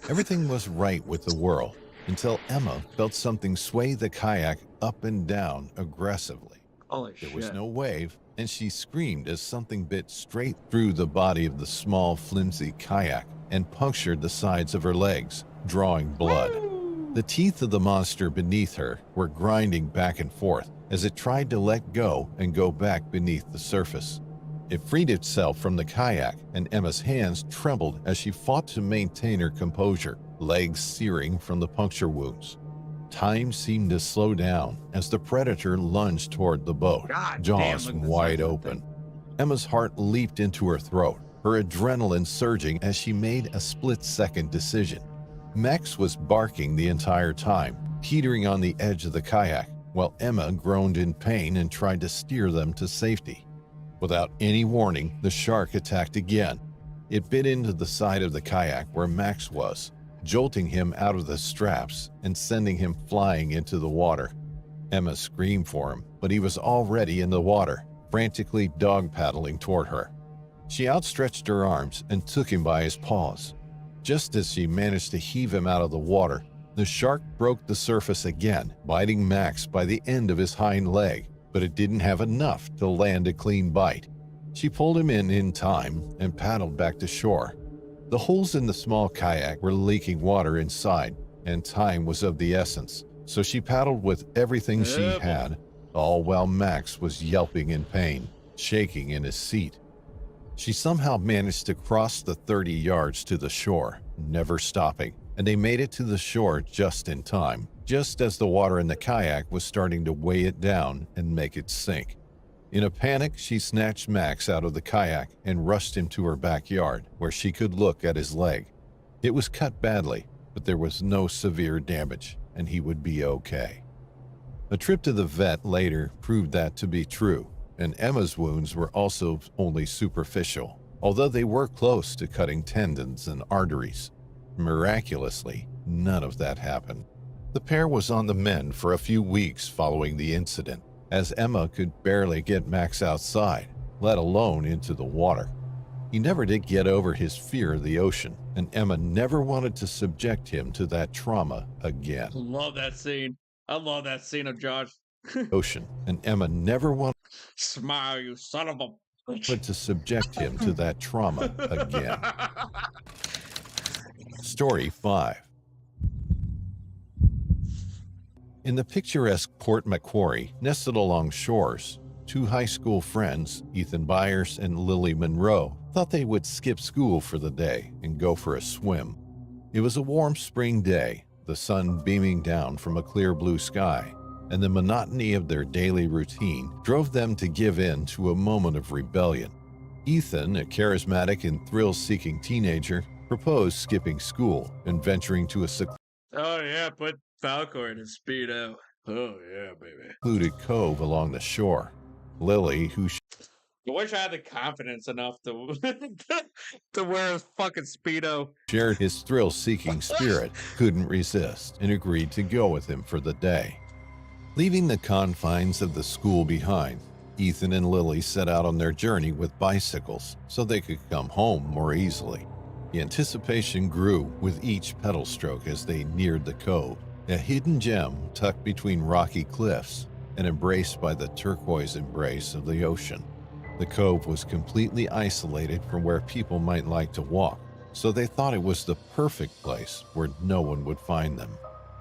Everything was right with the world, until Emma felt something sway the kayak up and down aggressively. Holy There shit. was no wave, and she screamed as something bit straight through the body of the small, flimsy kayak and punctured the sides of her legs, drawing blood. The teeth of the monster beneath her were grinding back and forth as it tried to let go and go back beneath the surface. It freed itself from the kayak, and Emma's hands trembled as she fought to maintain her composure, legs searing from the puncture wounds. Time seemed to slow down as the predator lunged toward the boat, jaws wide open. Emma's heart leaped into her throat, her adrenaline surging as she made a split-second decision. Max was barking the entire time, teetering on the edge of the kayak, while Emma groaned in pain and tried to steer them to safety. Without any warning, the shark attacked again. It bit into the side of the kayak where Max was, jolting him out of the straps and sending him flying into the water. Emma screamed for him, but he was already in the water, frantically dog-paddling toward her. She outstretched her arms and took him by his paws. Just as she managed to heave him out of the water, the shark broke the surface again, biting Max by the end of his hind leg, but it didn't have enough to land a clean bite. She pulled him in time and paddled back to shore. The holes in the small kayak were leaking water inside, and time was of the essence, so she paddled with everything she had, all while Max was yelping in pain, shaking in his seat. She somehow managed to cross the 30 yards to the shore, never stopping, and they made it to the shore just in time, just as the water in the kayak was starting to weigh it down and make it sink. In a panic, she snatched Max out of the kayak and rushed him to her backyard, where she could look at his leg. It was cut badly, but there was no severe damage, and he would be okay. A trip to the vet later proved that to be true, and Emma's wounds were also only superficial, although they were close to cutting tendons and arteries. Miraculously, none of that happened. The pair was on the mend for a few weeks following the incident, as Emma could barely get Max outside, let alone into the water. He never did get over his fear of the ocean, and Emma never wanted to subject him to that trauma again. Love that scene. I love that scene of Josh. Ocean, and Emma never wanted Smile, you son of a bitch. to subject him to that trauma again. Story 5. In the picturesque Port Macquarie, nested along shores, two high school friends, Ethan Byers and Lily Monroe, thought they would skip school for the day and go for a swim. It was a warm spring day, the sun beaming down from a clear blue sky, and the monotony of their daily routine drove them to give in to a moment of rebellion. Ethan, a charismatic and thrill-seeking teenager, proposed skipping school and venturing to a Oh yeah, put Falkor in his Speedo. Oh yeah, baby. secluded cove along the shore. Lily, who I wish I had the confidence enough to to wear a fucking Speedo. shared his thrill-seeking spirit, couldn't resist and agreed to go with him for the day. Leaving the confines of the school behind, Ethan and Lily set out on their journey with bicycles so they could come home more easily. The anticipation grew with each pedal stroke as they neared the cove, a hidden gem tucked between rocky cliffs and embraced by the turquoise embrace of the ocean. The cove was completely isolated from where people might like to walk, so they thought it was the perfect place where no one would find them.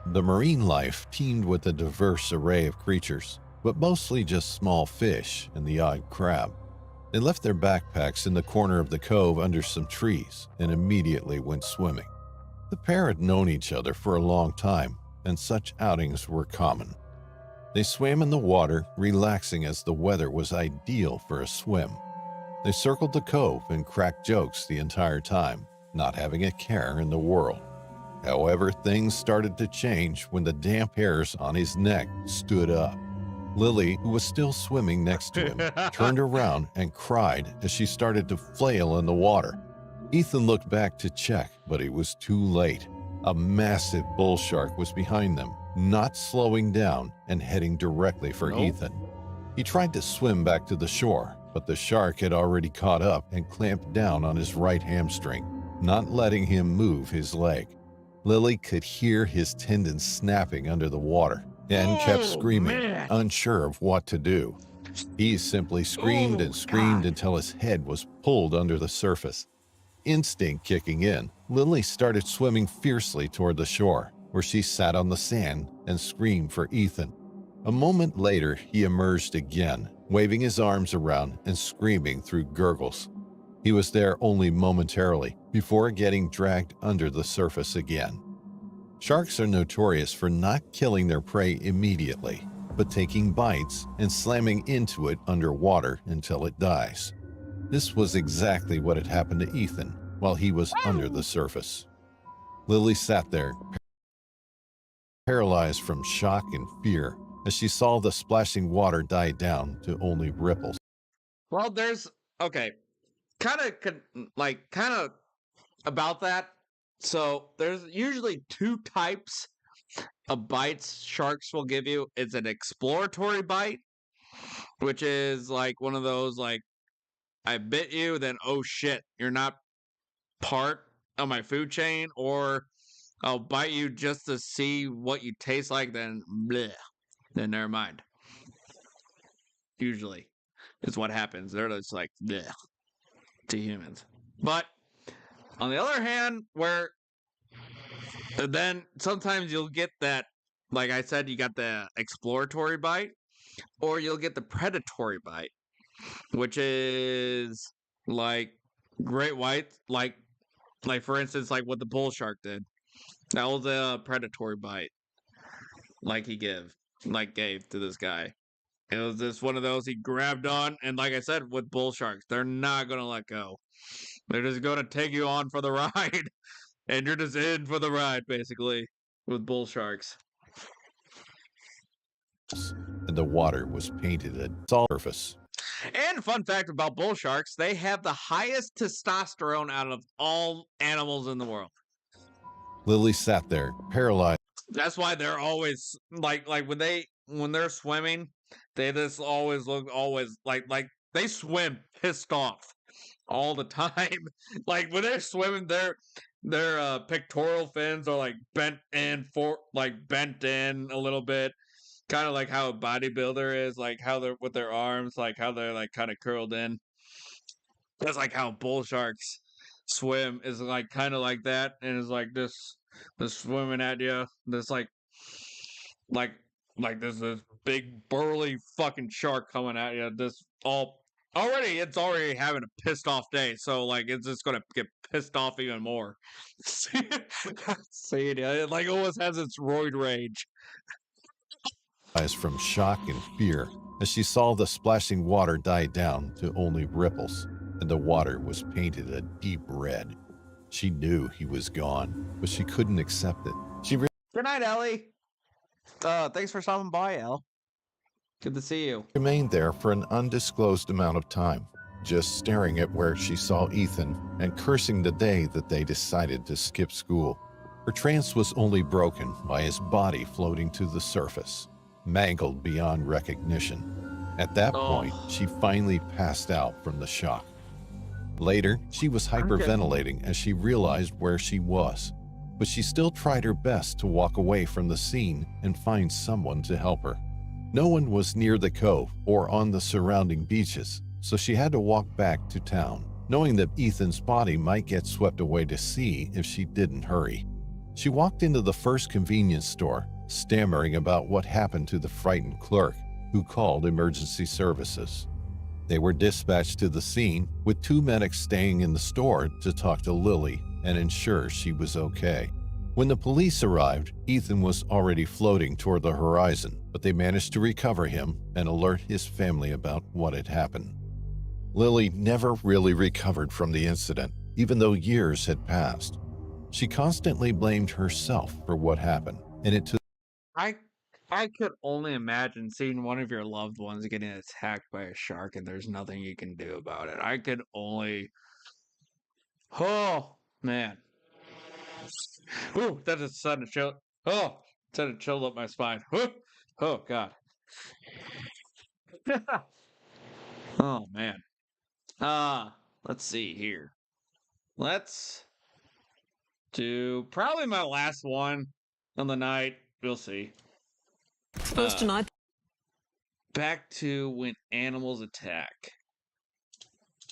The marine life teemed with a diverse array of creatures, but mostly just small fish and the odd crab. They left their backpacks in the corner of the cove under some trees and immediately went swimming. The pair had known each other for a long time, and such outings were common. They swam in the water, relaxing as the weather was ideal for a swim. They circled the cove and cracked jokes the entire time, not having a care in the world. However, things started to change when the damp hairs on his neck stood up. Lily, who was still swimming next to him, turned around and cried as she started to flail in the water. Ethan looked back to check, but it was too late. A massive bull shark was behind them, not slowing down and heading directly for Ethan. He tried to swim back to the shore, but the shark had already caught up and clamped down on his right hamstring, not letting him move his leg. Lily could hear his tendons snapping under the water and kept screaming, unsure of what to do. He simply screamed and screamed until his head was pulled under the surface. Instinct kicking in, Lily started swimming fiercely toward the shore, where she sat on the sand and screamed for Ethan. A moment later, he emerged again, waving his arms around and screaming through gurgles. He was there only momentarily before getting dragged under the surface again. Sharks are notorious for not killing their prey immediately, but taking bites and slamming into it underwater until it dies. This was exactly what had happened to Ethan while he was under the surface. Lily sat there, paralyzed from shock and fear, as she saw the splashing water die down to only ripples. Well, there's okay, kind of about that. So there's usually two types of bites sharks will give you. It's an exploratory bite, which is like one of those like I bit you, then oh shit, you're not part of my food chain, or I'll bite you just to see what you taste like, then bleh, then never mind. Usually is what happens. They're just like bleh to humans. But on the other hand, where then sometimes you'll get that, like I said, you got the exploratory bite, or you'll get the predatory bite, which is like great white, like for instance, like what the bull shark did. That was a predatory bite, like gave to this guy. It was just one of those he grabbed on, and like I said, with bull sharks, they're not gonna let go. They're just gonna take you on for the ride, and you're just in for the ride, basically, with bull sharks. And the water was painted at its surface. And fun fact about bull sharks, they have the highest testosterone out of all animals in the world. Lily sat there, paralyzed. That's why they're always like when they're swimming, they just always look like they swim pissed off all the time. Like when they're swimming, their pectoral fins are like bent in a little bit. Kind of like how a bodybuilder is, like how they're with their arms, like how they're like kind of curled in. That's like how bull sharks swim, is like kind of like that, and it's like this swimming at you. This like this big burly fucking shark coming at you. This it's already having a pissed off day, so like it's just gonna get pissed off even more. See it like almost has its roid rage. From shock and fear as she saw the splashing water die down to only ripples, and the water was painted a deep red. She knew he was gone, but she couldn't accept it. Good night, Ellie. Thanks for stopping by, Elle. Good to see you. Remained there for an undisclosed amount of time, just staring at where she saw Ethan and cursing the day that they decided to skip school. Her trance was only broken by his body floating to the surface, mangled beyond recognition. At that point, she finally passed out from the shock. Later, she was hyperventilating as she realized where she was, but she still tried her best to walk away from the scene and find someone to help her. No one was near the cove or on the surrounding beaches, so she had to walk back to town, knowing that Ethan's body might get swept away to sea if she didn't hurry. She walked into the first convenience store, stammering about what happened to the frightened clerk, who called emergency services. They were dispatched to the scene, with 2 medics staying in the store to talk to Lily and ensure she was okay. When the police arrived, Ethan was already floating toward the horizon, but they managed to recover him and alert his family about what had happened. Lily never really recovered from the incident, even though years had passed. She constantly blamed herself for what happened, and it took I could only imagine seeing one of your loved ones getting attacked by a shark and there's nothing you can do about it. I could only... Oh, man. Ooh, that just sudden chill. Oh, sudden chilled up my spine. Oh, God. Oh, man. Let's see here. Let's do probably my last one on the night. We'll see. Supposed to not. Back to when animals attack.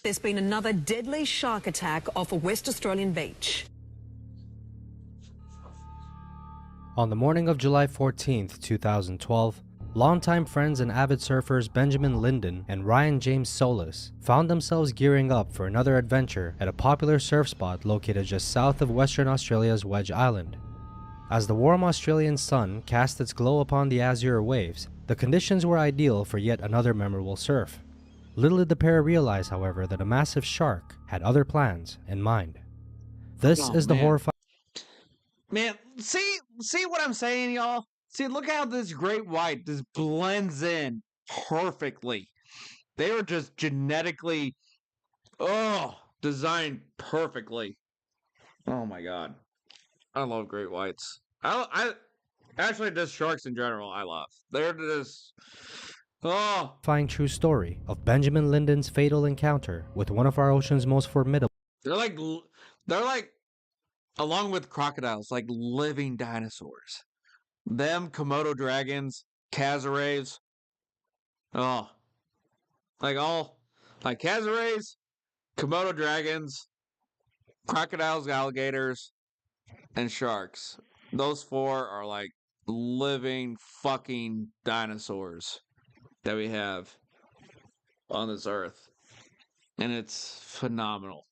There's been another deadly shark attack off a West Australian beach. On the morning of July 14th, 2012, longtime friends and avid surfers Benjamin Linden and Ryan James Solis found themselves gearing up for another adventure at a popular surf spot located just south of Western Australia's Wedge Island. As the warm Australian sun cast its glow upon the azure waves, the conditions were ideal for yet another memorable surf. Little did the pair realize, however, that a massive shark had other plans in mind. This is the horrifying... Man, see what I'm saying, y'all? See, look how this great white just blends in perfectly. They were just genetically, designed perfectly. Oh my god. I love great whites. I actually, just sharks in general, I love. They're just... true story of Benjamin Linden's fatal encounter with one of our ocean's most formidable... They're like, along with crocodiles, like living dinosaurs. Them, Komodo dragons, cassowaries. Like cassowaries, Komodo dragons, crocodiles, alligators, and sharks. Those four are like living fucking dinosaurs that we have on this earth. And it's phenomenal.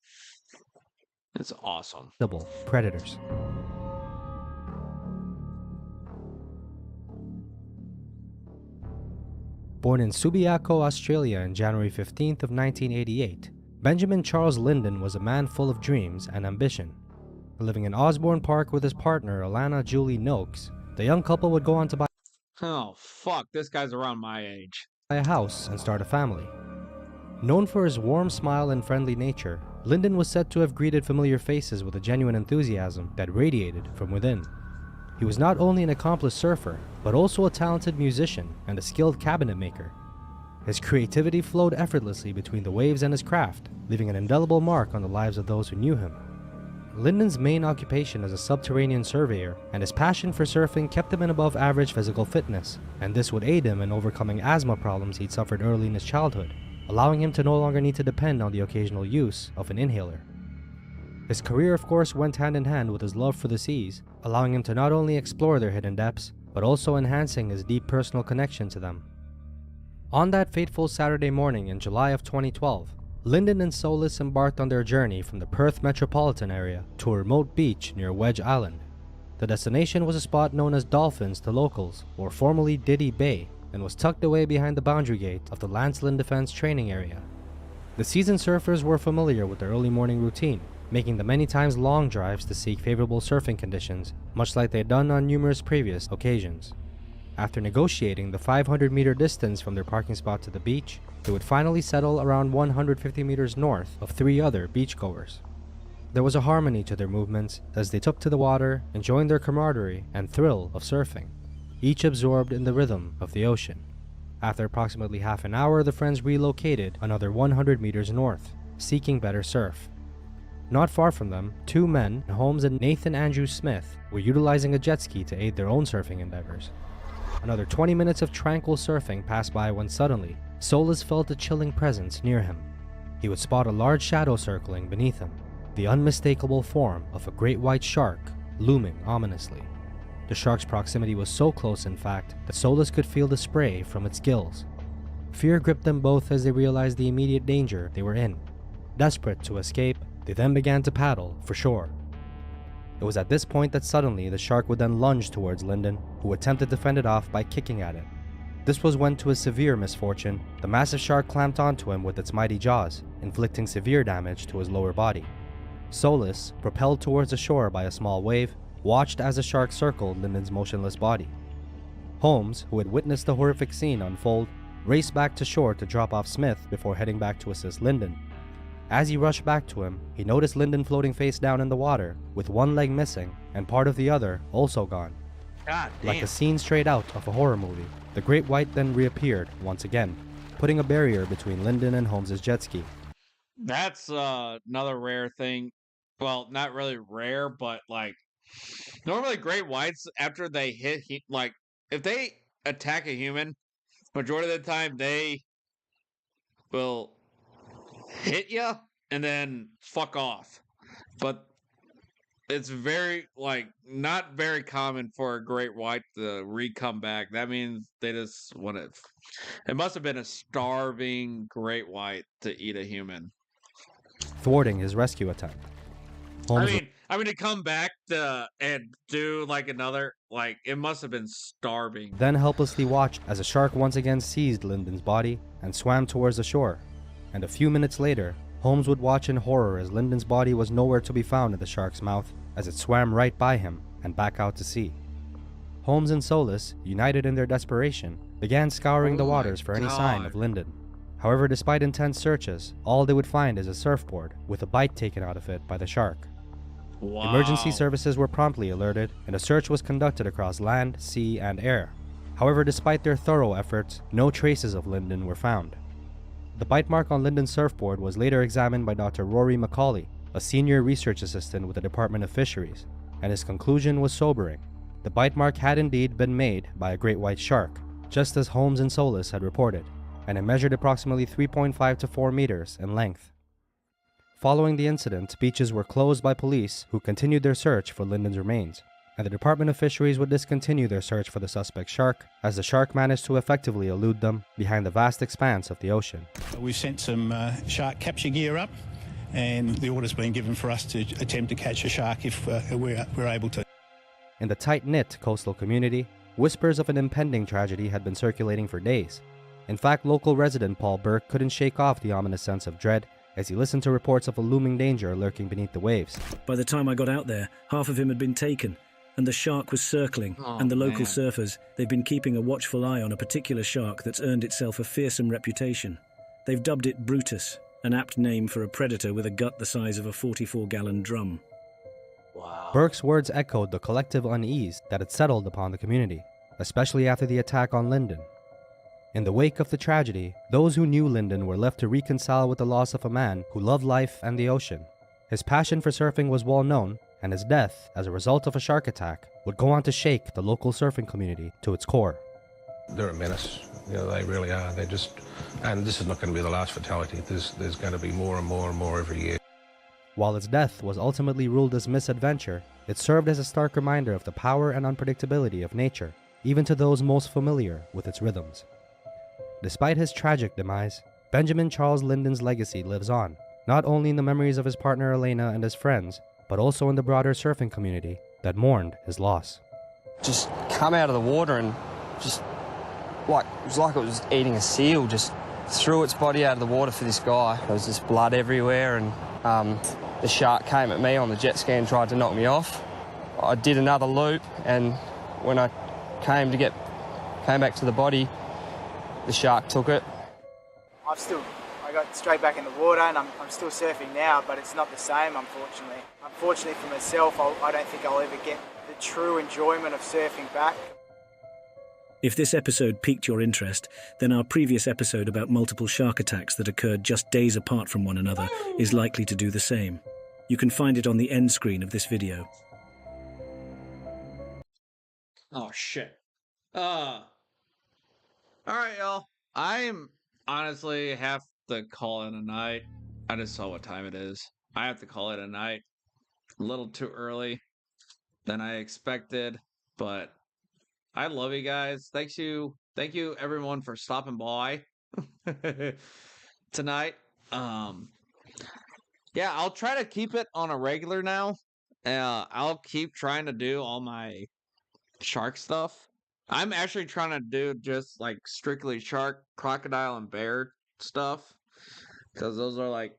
It's awesome. Predators. Born in Subiaco, Australia in January 15th of 1988, Benjamin Charles Linden was a man full of dreams and ambition. Living in Osborne Park with his partner Alana Julie Noakes, the young couple would go on to buy this guy's around my age. A house and start a family. Known for his warm smile and friendly nature, Linden was said to have greeted familiar faces with a genuine enthusiasm that radiated from within. He was not only an accomplished surfer, but also a talented musician and a skilled cabinet maker. His creativity flowed effortlessly between the waves and his craft, leaving an indelible mark on the lives of those who knew him. Linden's main occupation is a subterranean surveyor, and his passion for surfing kept him in above average physical fitness, and this would aid him in overcoming asthma problems he'd suffered early in his childhood, allowing him to no longer need to depend on the occasional use of an inhaler. His career, of course, went hand in hand with his love for the seas, allowing him to not only explore their hidden depths, but also enhancing his deep personal connection to them. On that fateful Saturday morning in July of 2012, Linden and Solis embarked on their journey from the Perth metropolitan area to a remote beach near Wedge Island. The destination was a spot known as Dolphins to locals, or formerly Diddy Bay, and was tucked away behind the boundary gate of the Lancelin Defense Training Area. The seasoned surfers were familiar with the early morning routine, making the many times long drives to seek favorable surfing conditions, much like they had done on numerous previous occasions. After negotiating the 500-meter distance from their parking spot to the beach, they would finally settle around 150 meters north of three other beachgoers. There was a harmony to their movements as they took to the water, enjoying their camaraderie and thrill of surfing, each absorbed in the rhythm of the ocean. After approximately half an hour, the friends relocated another 100 meters north, seeking better surf. Not far from them, two men, Holmes and Nathan Andrew Smith, were utilizing a jet ski to aid their own surfing endeavors. Another 20 minutes of tranquil surfing passed by when suddenly, Solis felt a chilling presence near him. He would spot a large shadow circling beneath him, the unmistakable form of a great white shark looming ominously. The shark's proximity was so close, in fact, that Solis could feel the spray from its gills. Fear gripped them both as they realized the immediate danger they were in. Desperate to escape, they then began to paddle for shore. It was at this point that suddenly the shark would then lunge towards Linden, who attempted to fend it off by kicking at it. This was when, to his severe misfortune, the massive shark clamped onto him with its mighty jaws, inflicting severe damage to his lower body. Solis, propelled towards the shore by a small wave, watched as the shark circled Linden's motionless body. Holmes, who had witnessed the horrific scene unfold, raced back to shore to drop off Smith before heading back to assist Linden. As he rushed back to him, he noticed Linden floating face down in the water, with one leg missing and part of the other also gone. God damn. Like a scene straight out of a horror movie, the great white then reappeared once again, putting a barrier between Linden and Holmes' jet ski. That's another rare thing. Well, not really rare, but like normally great whites, after they hit, like if they attack a human, majority of the time they will hit you and then fuck off. But it's very, like, not very common for a great white to re-come back. That means they just want to. It must have been a starving great white to eat a human. thwarting his rescue attempt. I mean to come back and do like another, like, it must have been starving. Then helplessly watched as a shark once again seized Lyndon's body and swam towards the shore. And a few minutes later, Holmes would watch in horror as Lyndon's body was nowhere to be found in the shark's mouth as it swam right by him and back out to sea. Holmes and Solis, united in their desperation, began scouring the waters for any sign of Lyndon. However, despite intense searches, all they would find is a surfboard with a bite taken out of it by the shark. Wow. Emergency services were promptly alerted, and a search was conducted across land, sea, and air. However, despite their thorough efforts, no traces of Lyndon were found. The bite mark on Lyndon's surfboard was later examined by Dr. Rory Macaulay, a senior research assistant with the Department of Fisheries, and his conclusion was sobering. The bite mark had indeed been made by a great white shark, just as Holmes and Solis had reported, and it measured approximately 3.5 to 4 meters in length. Following the incident, beaches were closed by police who continued their search for Lyndon's remains, and the Department of Fisheries would discontinue their search for the suspect shark as the shark managed to effectively elude them behind the vast expanse of the ocean. We've sent some shark capture gear up, and the order's been given for us to attempt to catch a shark if we're able to. In the tight-knit coastal community, whispers of an impending tragedy had been circulating for days. In fact, local resident Paul Burke couldn't shake off the ominous sense of dread as he listened to reports of a looming danger lurking beneath the waves. By the time I got out there, half of him had been taken, and the shark was circling, and the local surfers, they've been keeping a watchful eye on a particular shark that's earned itself a fearsome reputation. They've dubbed it Brutus, an apt name for a predator with a gut the size of a 44-gallon drum. Wow. Burke's words echoed the collective unease that had settled upon the community, especially after the attack on Lyndon. In the wake of the tragedy, those who knew Lyndon were left to reconcile with the loss of a man who loved life and the ocean. His passion for surfing was well known, and his death, as a result of a shark attack, would go on to shake the local surfing community to its core. They're a menace. You know, they really are. They're just, and this is not going to be the last fatality. There's going to be more and more and more every year. While its death was ultimately ruled as misadventure, it served as a stark reminder of the power and unpredictability of nature, even to those most familiar with its rhythms. Despite his tragic demise, Benjamin Charles Lyndon's legacy lives on, not only in the memories of his partner Elena and his friends, but also in the broader surfing community that mourned his loss. Just come out of the water and just, like, it was like it was eating a seal, just threw its body out of the water for this guy. There was just blood everywhere, and the shark came at me on the jet ski and tried to knock me off. I did another loop, and when I came back to the body, the shark took it. I got straight back in the water, and I'm still surfing now, but it's not the same, unfortunately. Unfortunately for myself, I don't think I'll ever get the true enjoyment of surfing back. If this episode piqued your interest, then our previous episode about multiple shark attacks that occurred just days apart from one another is likely to do the same. You can find it on the end screen of this video. Oh, shit. Alright, y'all. I'm honestly have to call it a night. I just saw what time it is. I have to call it a night. A little too early than I expected, but I love you guys. Thank you everyone for stopping by tonight. Yeah, I'll try to keep it on a regular now. I'll keep trying to do all my shark stuff. I'm actually trying to do just like strictly shark, crocodile, and bear stuff, because those are like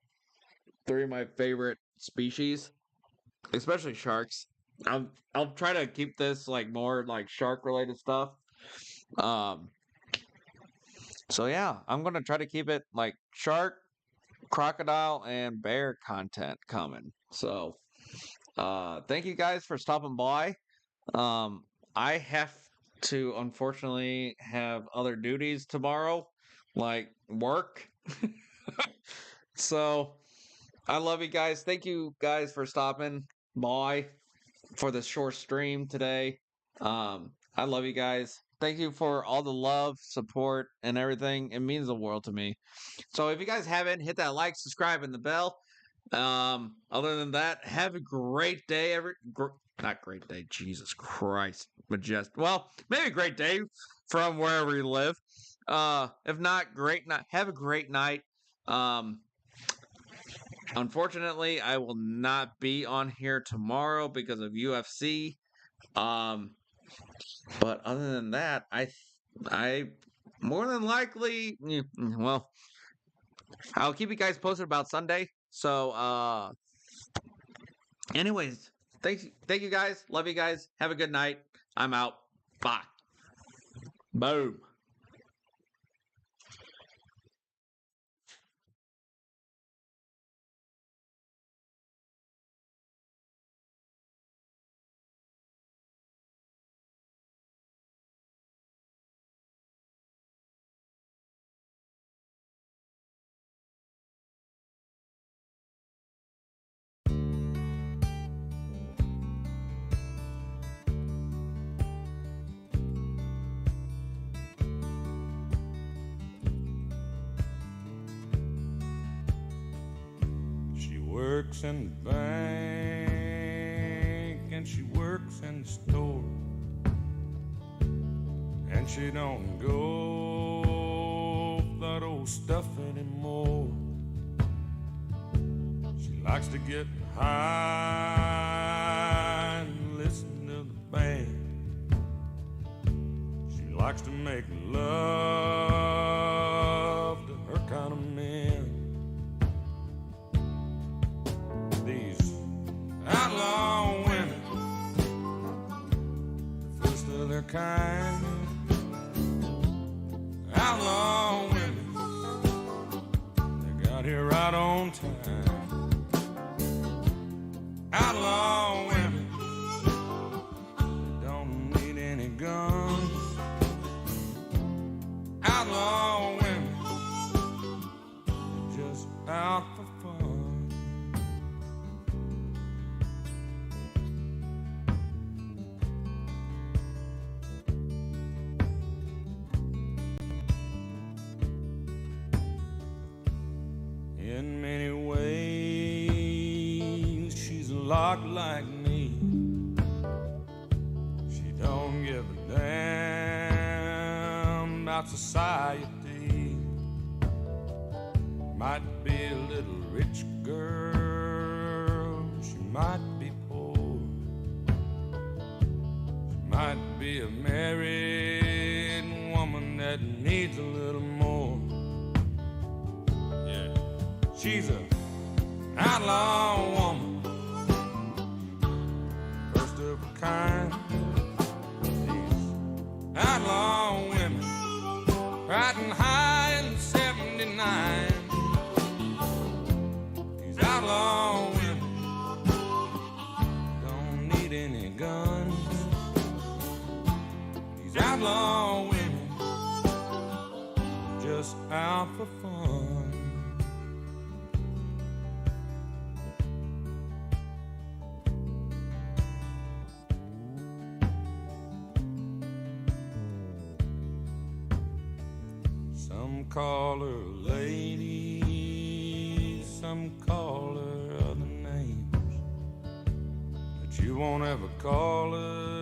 3 of my favorite species, especially sharks. I'll try to keep this like more like shark related stuff. So yeah, I'm gonna try to keep it like shark, crocodile, and bear content coming. So thank you guys for stopping by. I have to unfortunately have other duties tomorrow, like work. So I love you guys. Thank you guys for stopping by for this short stream today. I love you guys. Thank you for all the love, support, and everything. It means the world to me. So if you guys haven't, hit that like, subscribe, and the bell. Other than that, have a great day. Not great day, Jesus Christ. Majestic. Well, maybe a great day from wherever you live. If not, great night. Have a great night. Unfortunately, I will not be on here tomorrow because of UFC. But other than that, I more than likely, well, I'll keep you guys posted about Sunday. So, anyways, thank you guys. Love you guys. Have a good night. I'm out. Bye. Boom. She works in the bank and she works in the store, and she don't go for that old stuff anymore. She likes to get high and listen to the band. She likes to make love to her kind of men. These outlaw women, the first of their kind. Outlaw women, they got here right on time. Outlaw women, they don't need any guns. Outlaw women, they're just out for fun. In many ways, she's a lot like me. She don't give a damn about society. Might be a little rich girl, she might be poor. She might be a married woman that needs a little more. Yeah. She's an outlaw woman, first of a kind. These outlaw women, riding high in 79. These outlaw women don't need any guns. These outlaw women just out for fun. Some call her lady, some call her other names, but you won't ever call her